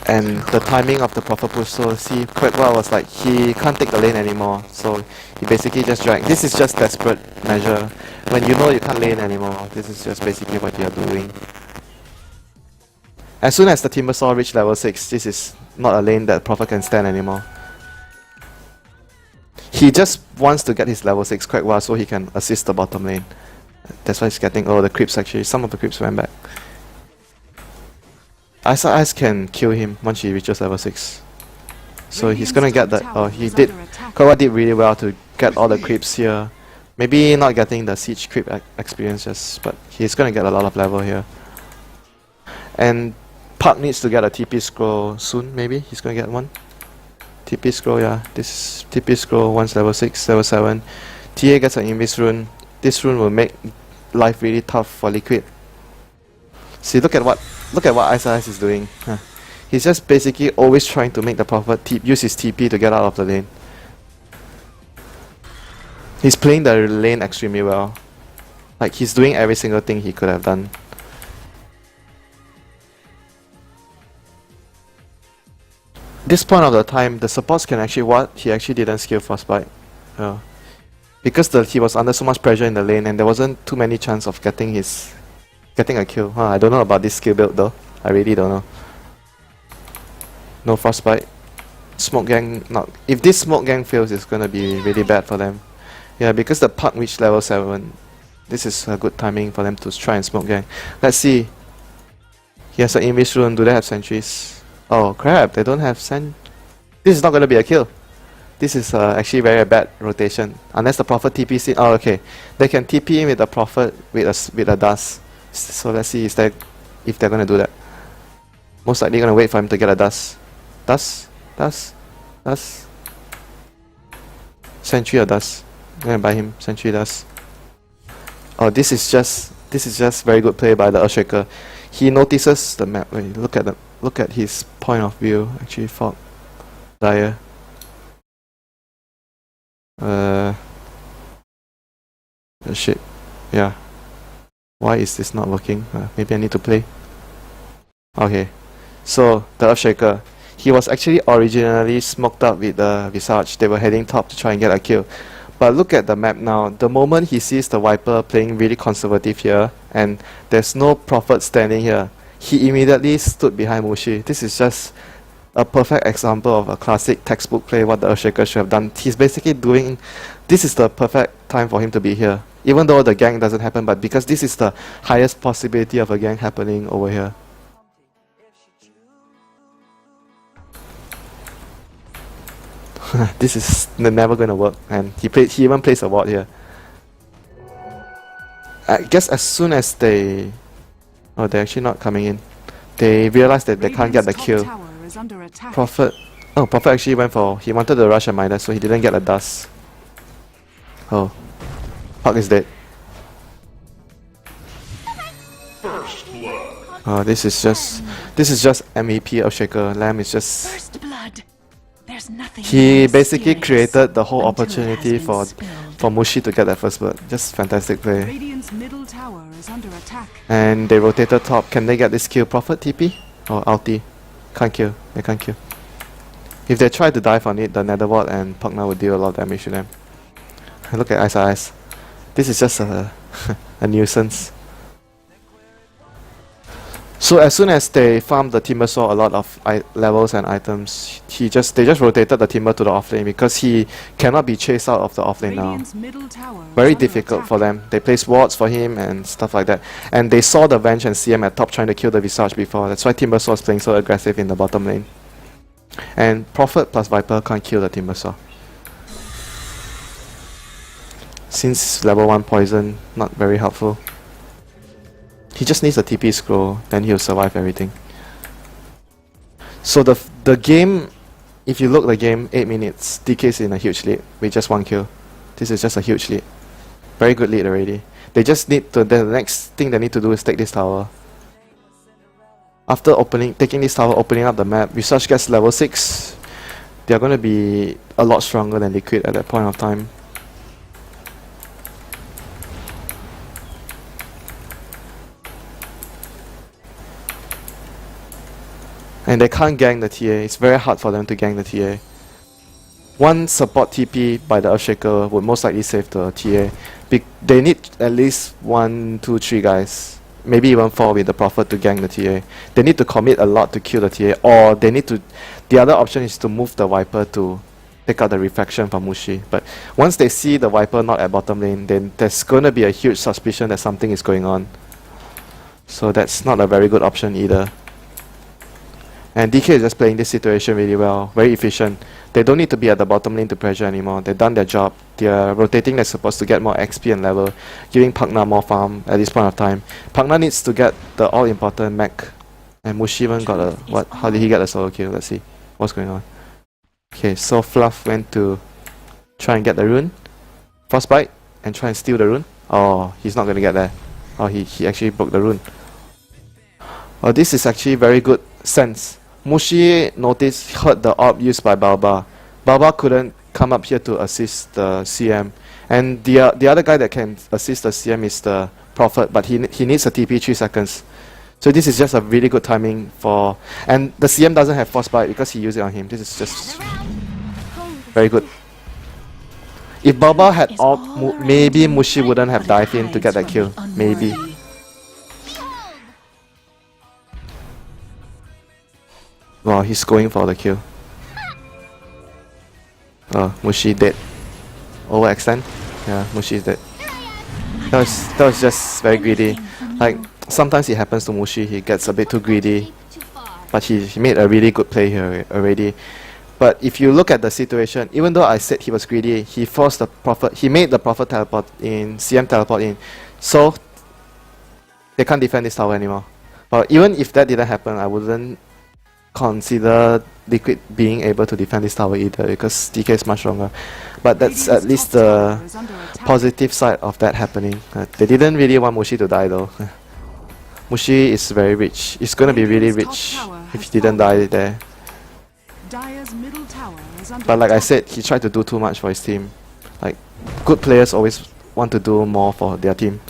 B: And the timing of the Prophet push, so see, Kwekwa was like, he can't take the lane anymore, so he basically just dragged. This is just desperate measure. When you know you can't lane anymore, this is just basically what you are doing. As soon as the Timbersaw reached level 6, this is not a lane that Prophet can stand anymore. He just wants to get his level 6 Kwekwa so he can assist the bottom lane. That's why he's getting, oh, the creeps actually, some of the creeps went back. Ice can kill him once he reaches level 6. So he's gonna get that. Oh, he did. Kwekwa did really well to get all the creeps here. Maybe not getting the siege creep experience just, but he's gonna get a lot of level here. And Park needs to get a TP scroll soon, maybe. He's gonna get one. TP scroll, yeah. This TP scroll once level 6, level 7. TA gets an Invis rune. This rune will make life really tough for Liquid. See, look at what Ice is doing. He's just basically always trying to make the Prophet use his TP to get out of the lane. He's playing the lane extremely well. Like, he's doing every single thing he could have done. This point of the time, the supports can actually he actually didn't skill Frostbite. Because he was under so much pressure in the lane and there wasn't too many chance of getting a kill. I don't know about this skill build though. I really don't know. No Frostbite. Smoke gang, if this smoke gang fails, it's gonna be really bad for them. Yeah, because the Puck reached level 7. This is a good timing for them to try and smoke gang. Let's see. He has an invis rune. Do they have sentries? Oh crap, they don't have This is not gonna be a kill. This is actually very bad rotation. Unless the Prophet TP's in. Oh, okay. They can TP in with the Prophet with a dust. So let's see if they're gonna do that. Most likely gonna wait for him to get a dust. Dust. Sentry or dust. I'm gonna buy him sentry dust. Oh, this is just very good play by the Earthshaker. He notices the map. Wait, look at his point of view. Actually, fog. Dire. Shit. Yeah. Why is this not working? Maybe I need to play. Okay. So the Earthshaker. He was actually originally smoked up with the Visage. They were heading top to try and get a kill. But look at the map now. The moment he sees the Viper playing really conservative here, and there's no Prophet standing here, he immediately stood behind Mushi. This is just a perfect example of a classic textbook play, what the Earthshaker should have done. He's basically doing... This is the perfect time for him to be here. Even though the gank doesn't happen, but because this is the highest possibility of a gank happening over here. This is never gonna work, and he even plays a ward here. I guess as soon as they... Oh, they're actually not coming in. They realize that they can't get the kill. Prophet... Oh, Prophet actually went for... He wanted to rush a Midas, so he didn't get a dust. Oh. Puck is dead. Oh, this is just MEP Earthshaker. Lamb is just...
A: First blood. There's nothing
B: He basically created the whole opportunity for Mushi to get that first blood. Just fantastic play.
A: Radiant's middle tower is under attack.
B: And they rotated top. Can they get this kill? Prophet TP? Or ulti? Can't kill. They can't kill. If they try to dive on it, the Nether Ward and Pugna would deal a lot of damage to them. Look at Ice. This is just a nuisance. So as soon as they farmed the Timber Saw a lot of levels and items, they just rotated the Timber to the offlane because he cannot be chased out of the offlane now. Very difficult for them. They placed wards for him and stuff like that. And they saw the Venge and CM at top trying to kill the Visage before. That's why Timber Saw is playing so aggressive in the bottom lane. And Prophet plus Viper can't kill the Timber Saw. Since level 1 poison, not very helpful. He just needs a TP scroll, then he'll survive everything. So the game, if you look at the game, 8 minutes, DK's in a huge lead with just 1 kill. This is just a huge lead. Very good lead already. They just need to, the next thing they need to do is take this tower. After taking this tower, opening up the map, Visage gets level 6. They are going to be a lot stronger than Liquid at that point of time. And they can't gank the TA. It's very hard for them to gank the TA. One support TP by the Earthshaker would most likely save the TA. They need at least 1, 2, 3 guys. Maybe even 4 with the Prophet to gank the TA. They need to commit a lot to kill the TA. Or they need to... The other option is to move the Viper to take out the reflection from Mushi. But once they see the Viper not at bottom lane, then there's going to be a huge suspicion that something is going on. So that's not a very good option either. And DK is just playing this situation really well, very efficient. They don't need to be at the bottom lane to pressure anymore. They've done their job. They are rotating their supports to get more XP and level, giving Pugna more farm at this point of time. Pugna needs to get the all-important mech. And Mushi even got a... What? How did he get a solo kill? Let's see. What's going on? Okay, so Fluff went to try and get the rune. Frostbite and try and steal the rune. Oh, he's not going to get there. Oh, he actually broke the rune. Oh, this is actually very good sense. Mushi heard the orb used by Balba. Balba couldn't come up here to assist the CM. And the other guy that can assist the CM is the Prophet, but he needs a TP 3 seconds. So this is just a really good timing for... And the CM doesn't have Frostbite because he used it on him. This is just very good. If Balba had orb, maybe Mushi wouldn't have dived in to get that kill. Maybe. Wow, he's going for the kill. Oh, Mushi dead. Overextend? Yeah, Mushi is dead. That was just very greedy. Like, sometimes it happens to Mushi, he gets a bit too greedy. But he made a really good play here already. But if you look at the situation, even though I said he was greedy, he forced the Prophet, he made the Prophet teleport in, CM teleport in. So, they can't defend this tower anymore. But even if that didn't happen, I wouldn't consider Liquid being able to defend this tower either, because DK is much stronger. But that's at least the positive side of that happening. They didn't really want Mushi to die though. Mushi is very rich. It's gonna be really rich if he didn't die there.
A: Dire's middle tower is under
B: But like I
A: attack.
B: said, he tried to do too much for his team. Like, good players always want to do more for their team.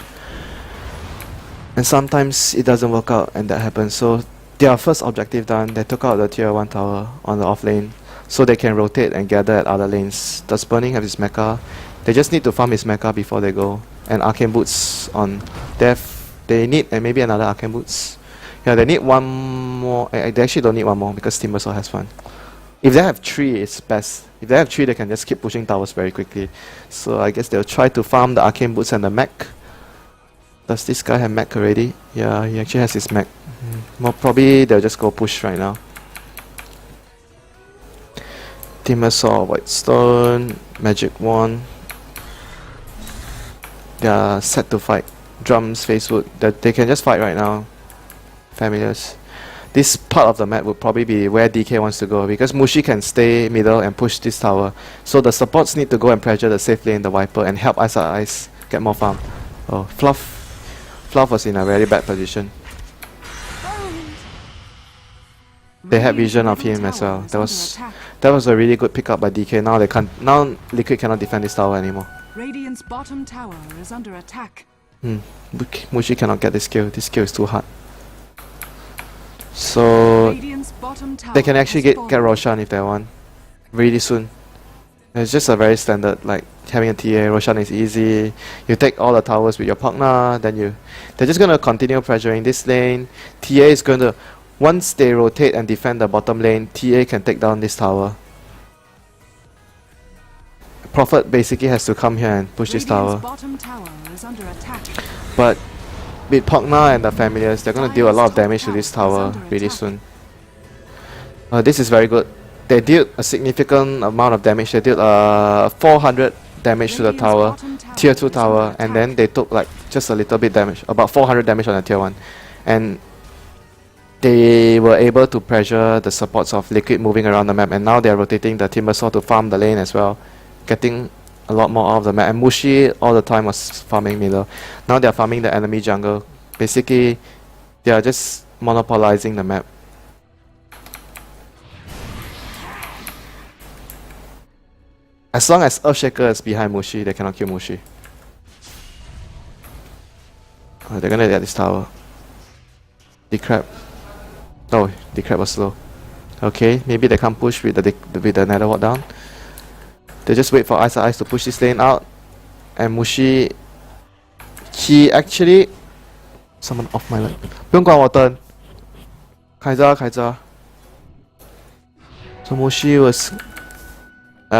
B: And sometimes it doesn't work out and that happens. So their first objective done, they took out the tier 1 tower on the off lane. So they can rotate and gather at other lanes. Does Burning have his mecha? They just need to farm his mecha before they go. And Arcane Boots on Death. They need maybe another Arcane Boots. Yeah, they need one more. They actually don't need one more because Timbersaw has one. If they have 3, it's best. If they have 3, they can just keep pushing towers very quickly. So I guess they'll try to farm the Arcane Boots and the mech. Does this guy have mech already? Yeah, he actually has his mech. Well, probably they'll just go push right now. Timbersaw, White Stone, Magic Wand. They are set to fight. Drums, Facewood, they can just fight right now. Familiars. This part of the map would probably be where DK wants to go, because Mushi can stay middle and push this tower. So the supports need to go and pressure the safe lane, the Viper, and help Ice get more farm. Oh, Fluff was in a very bad position. They had vision of him as well. That was a really good pickup by DK. Now they can't. Now Liquid cannot defend this tower anymore.
A: Radiant's bottom tower is under attack.
B: Mushi cannot get this kill. This kill is too hard. So
A: Radiant's bottom tower
B: they can actually
A: has
B: get
A: fallen.
B: Roshan if they want, really soon. It's just a very standard, like having a TA. Roshan is easy. You take all the towers with your partner, then they're just gonna continue pressuring this lane. TA is going to, once they rotate and defend the bottom lane, TA can take down this tower. Prophet basically has to come here and push this
A: Radiant's
B: tower.
A: bottom tower is under attack.
B: But with Pogna and the Familiars, they're gonna deal a lot of damage to this tower really soon. This is very good. They dealt a significant amount of damage. They dealt 400 damage to the tower, tier 2 tower, and then they took like just a little bit damage, about 400 damage on the tier 1. And they were able to pressure the supports of Liquid moving around the map, and now they're rotating the Timbersaw to farm the lane as well, getting a lot more out of the map. And Mushi all the time was farming middle. Now they're farming the enemy jungle. Basically, they are just monopolizing the map. As long as Earthshaker is behind Mushi, they cannot kill Mushi. They're gonna get this tower. Decrab. Oh, Decrab was slow. Okay, maybe they can't push with the Nether Ward down. They just wait for Ice to push this lane out. And Mushi, he actually... Someone off my line. 不用管我灯。开着。So Mushi was...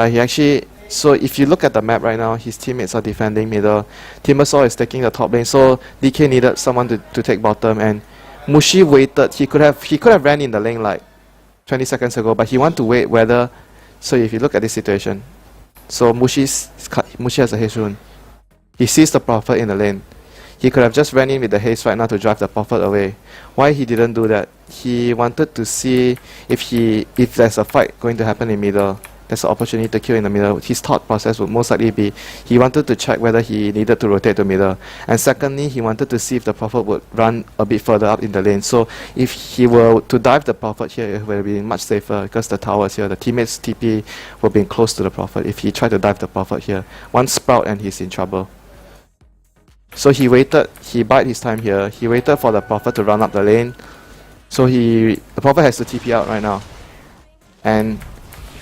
B: he actually... So if you look at the map right now, his teammates are defending middle. Timbersaw is taking the top lane, so DK needed someone to take bottom, and Mushi waited. He could have ran in the lane like 20 seconds ago, but he wanted to wait whether... So if you look at this situation, so Mushi has a haste rune. He sees the Prophet in the lane. He could have just ran in with the haste right now to drive the Prophet away. Why he didn't do that? He wanted to see if there's a fight going to happen in middle. There's an opportunity to kill in the middle. His thought process would most likely be he wanted to check whether he needed to rotate to middle. And secondly, he wanted to see if the Prophet would run a bit further up in the lane. So if he were to dive the Prophet here, it would have been much safer because the towers here, the teammates TP were being close to the Prophet. If he tried to dive the Prophet here, one sprout and he's in trouble. So he waited, he bided his time here. He waited for the Prophet to run up the lane. So the Prophet has to TP out right now. And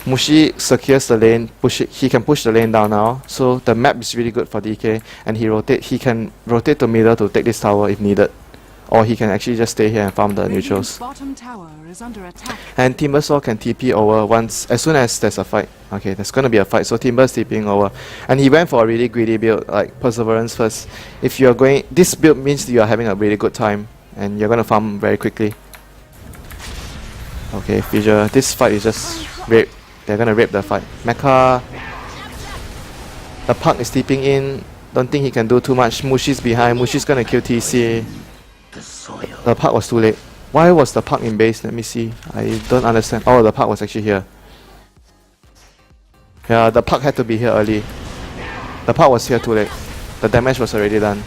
B: Mushi secures the lane, he can push the lane down now. So the map is really good for DK, and he can rotate to middle to take this tower if needed. or he can actually just stay here and farm the
A: Radiant's
B: neutrals.
A: bottom tower is under attack.
B: And Timbersaw can TP over as soon as there's a fight. Okay, there's gonna be a fight, so Timber's TPing over. And he went for a really greedy build, like Perseverance first. If you're going, this build means you are having a really good time, and you're gonna farm very quickly. Okay, Fissure, this fight is just rape. They're gonna rape the fight. Mecha, the Puck is TPing in. Don't think he can do too much. Mushi's behind. Mushi's gonna kill TC. The Puck was too late. Why was the Puck in base? Let me see. I don't understand. Oh, the Puck was actually here. Yeah, the Puck had to be here early. The Puck was here too late. The damage was already done.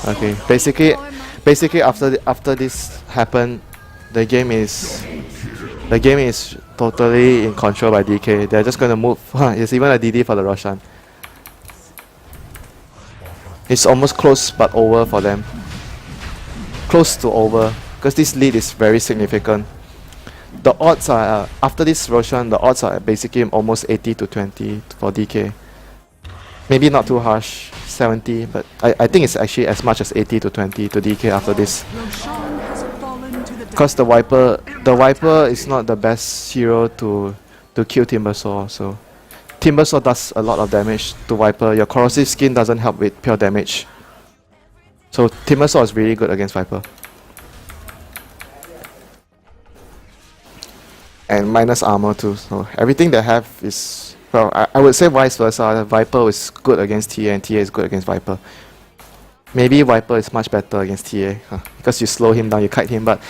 B: Okay, basically after this happened, the game is totally in control by DK. They're just gonna move. It's even a DD for the Roshan. It's almost close but over for them. Close to over, because this lead is very significant. The odds are, after this Roshan, the odds are basically almost 80 to 20 for DK. Maybe not too harsh, 70, but I think it's actually as much as 80 to 20 to DK after this.
A: Roshan has fallen to the
B: Because the Viper is not the best hero to kill Timbersaw, so Timbersaw does a lot of damage to Viper. Your corrosive skin doesn't help with pure damage. So Timbersaw is really good against Viper. And minus armor too, so everything they have is, well, I would say vice versa. Viper is good against TA and TA is good against Viper. Maybe Viper is much better against TA, because you slow him down, you kite him, but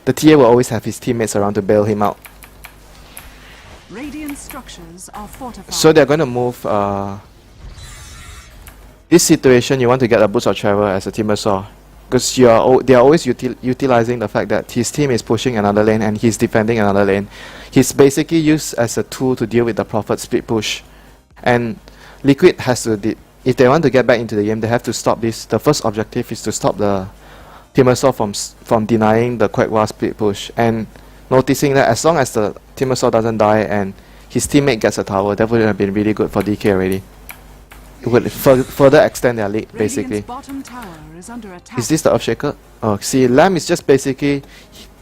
B: the TA will always have his teammates around to bail him out.
A: Radiant structures are fortified.
B: So they're going to move. This situation, you want to get a boost of travel as a Timbersaw, because they are always utilizing the fact that his team is pushing another lane and he's defending another lane. He's basically used as a tool to deal with the Prophet split push, and Liquid has to. If they want to get back into the game, they have to stop this. The first objective is to stop the Timbersaw from denying the Quackwa split push, and noticing that as long as the Timbersaw doesn't die and his teammate gets a tower, that would have been really good for DK already. It would further extend their lead, basically.
A: Bottom tower is under attack.
B: Is this the Earthshaker? Oh, see, Lamb is just basically,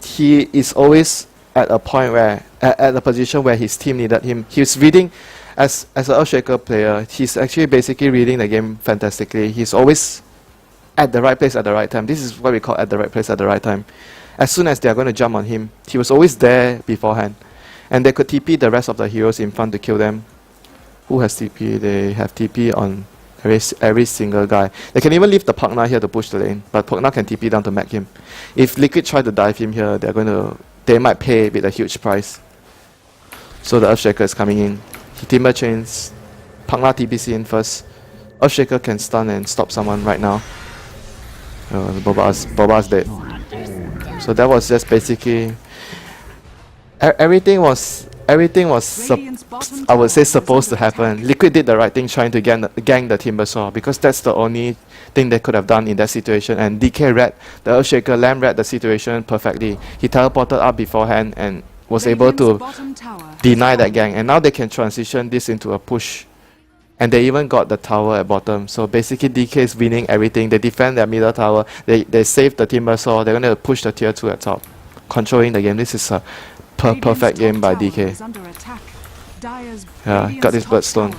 B: he is always at a point where, at a position where his team needed him. He's reading, as an Earthshaker player, he's actually basically reading the game fantastically. He's always at the right place at the right time. This is what we call at the right place at the right time. As soon as they are going to jump on him, he was always there beforehand. And they could TP the rest of the heroes in front to kill them. Who has TP? They have TP on every single guy. They can even leave the Pugna here to push the lane, but Pugna can TP down to mech him. If Liquid try to dive him here, they might pay with a huge price. So the Earthshaker is coming in. He Timber chains. Pugna TPC in first. Earthshaker can stun and stop someone right now. Boba's dead. So that was just basically everything was I would say supposed to happen. Liquid did the right thing trying to gang the Timbersaw, because that's the only thing they could have done in that situation, and DK read the Earthshaker. Lamb read the situation perfectly. He teleported up beforehand and was able to deny that gang, and now they can transition this into a push. And they even got the tower at bottom. So basically DK is winning everything. They defend their middle tower. They save the Timbersaw. They're going to push the tier 2 at top, controlling the game. This is a perfect game by DK. Yeah, got this Bloodstone.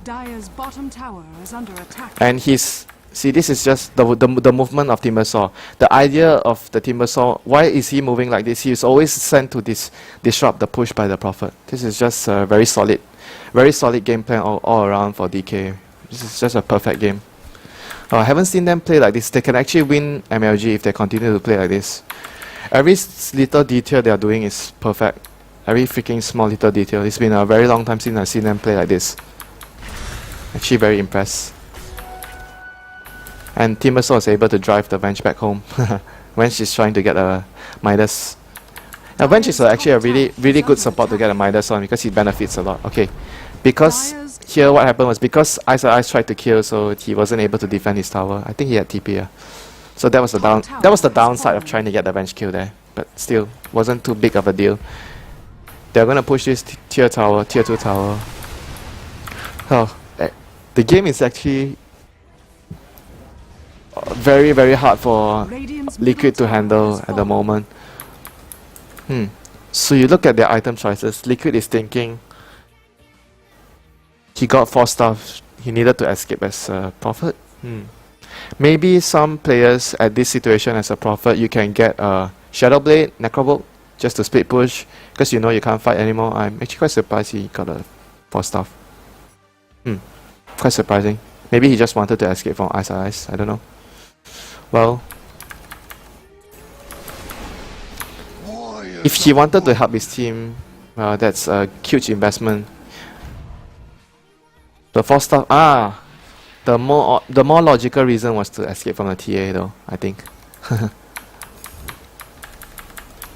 A: Dire's bottom tower is under attack.
B: And this is just the movement of Timbersaw. The idea of the Timbersaw, why is he moving like this? He is always sent to disrupt the push by the Prophet. This is just a very solid game plan all around for DK. This is just a perfect game. I haven't seen them play like this. They can actually win MLG if they continue to play like this. Every little detail they are doing is perfect. Every freaking small little detail. It's been a very long time since I've seen them play like this. Actually very impressed. And Timbersaw is able to drive the Venge back home when she's trying to get a Midas. Now Venge is actually a really good support to get a Midas on, because he benefits a lot. Okay, because here what happened was, because Ice tried to kill, so he wasn't able to defend his tower. I think he had TP. So that was the downside of trying to get the Venge kill there. But still, wasn't too big of a deal. They're gonna push this tier 2 tower. Oh, the game is actually very, very hard for
A: Radiant's
B: Liquid to
A: middle tower
B: handle
A: has
B: at the
A: fallen.
B: moment. So you look at their item choices. Liquid is thinking he got 4 stuff. He needed to escape as a prophet. Maybe some players at this situation as a prophet, you can get a Shadow Blade, Necrobook, just to split push, because you know you can't fight anymore. I'm actually quite surprised he got a 4 stuff. Quite surprising. Maybe he just wanted to escape from Ice Ice. I don't know. Well, if he wanted to help his team, that's a huge investment. The 4 stuff. The more logical reason was to escape from the TA, though. I think.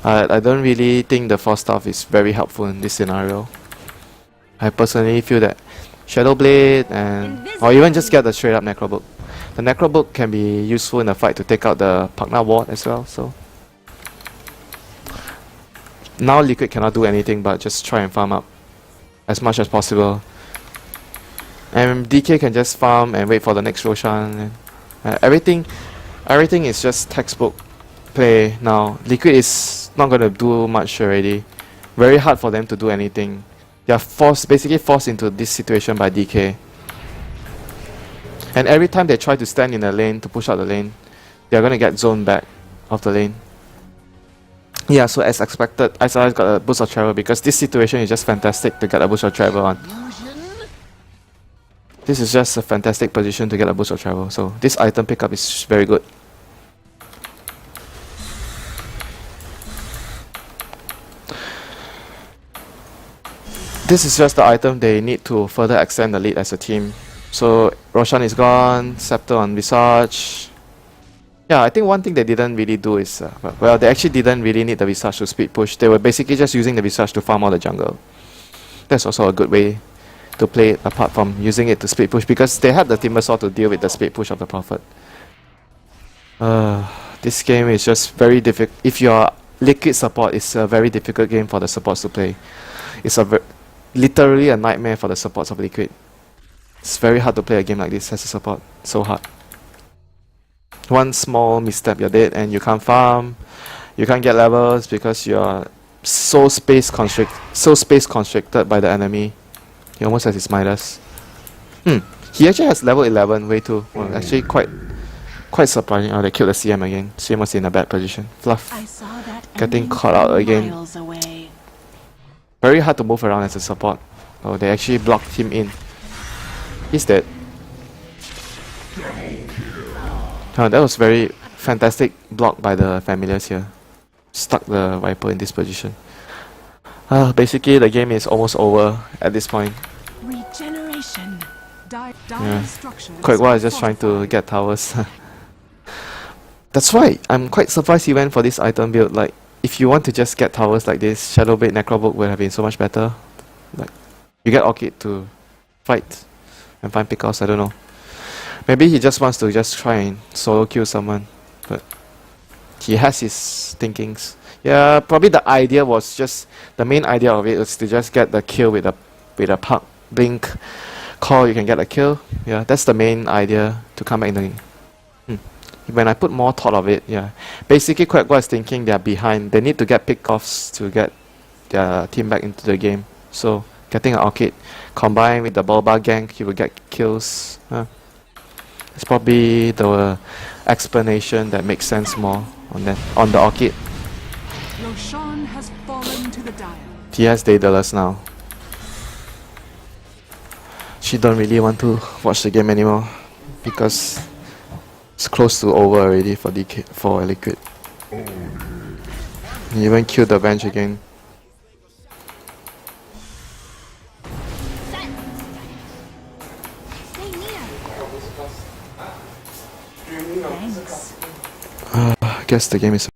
B: I don't really think the 4 stuff is very helpful in this scenario. I personally feel that Shadow Blade or even just get the straight up Necrobook. The Necrobook can be useful in the fight to take out the Pugna ward as well. So now Liquid cannot do anything but just try and farm up as much as possible. And DK can just farm and wait for the next Roshan. Everything is just textbook play now. Liquid is not going to do much already. Very hard for them to do anything. They are basically forced into this situation by DK. And every time they try to stand in the lane to push out the lane, they are going to get zoned back of the lane. Yeah, so as expected, Isaiah got a boost of travel because this situation is just fantastic to get a boost of travel on. This is just a fantastic position to get a boost of travel. So this item pickup is very good. This is just the item they need to further extend the lead as a team. So Roshan is gone, Scepter on Visage. Yeah, I think one thing they didn't really do is, well, they actually didn't really need the Visage to speed push. They were basically just using the Visage to farm all the jungle. That's also a good way to play it apart from using it to speed push because they had the Timbersaw to deal with the speed push of the Prophet. This game is just very difficult. If you are Liquid support, it's a very difficult game for the supports to play. It's literally a nightmare for the supports of Liquid. It's very hard to play a game like this as a support. So hard. One small misstep, you're dead, and you can't farm. You can't get levels because you're so space constricted by the enemy. He almost has his Midas. He actually has level 11 way too. Well, actually quite surprising. Oh, they killed the CM again. CM was in a bad position. Fluff.
C: I saw that
B: Getting
C: ending
B: caught out
C: 3
B: again.
C: miles away.
B: Very hard to move around as a support. Oh, they actually blocked him in. He's dead. That was very fantastic block by the familiars here. Stuck the Viper in this position. Basically, the game is almost over at this point.
A: Regeneration.
B: Yeah. Quagwa is just trying to get towers. That's why I'm quite surprised he went for this item build. Like, if you want to just get towers like this, Shadow Blade Necrobook would have been so much better. Like, you get Orchid to fight and find pickoffs, I don't know. Maybe he just wants to just try and solo kill someone, but he has his thinkings. Yeah, probably the main idea of it was to just get the kill with a Puck, Blink, Call, you can get a kill. Yeah, that's the main idea to come back in the game. When I put more thought of it, yeah. Basically, Quagwa is thinking they're behind. They need to get pickoffs to get their team back into the game. So, getting an Orchid combined with the Bulba gank, you will get kills. It's probably the explanation that makes sense more on the Orchid.
A: Roshan has fallen to the dial.
B: TS Daedalus now. She don't really want to watch the game anymore because it's close to over already for Liquid. He even killed the bench again.
C: Thanks.
B: I guess the game is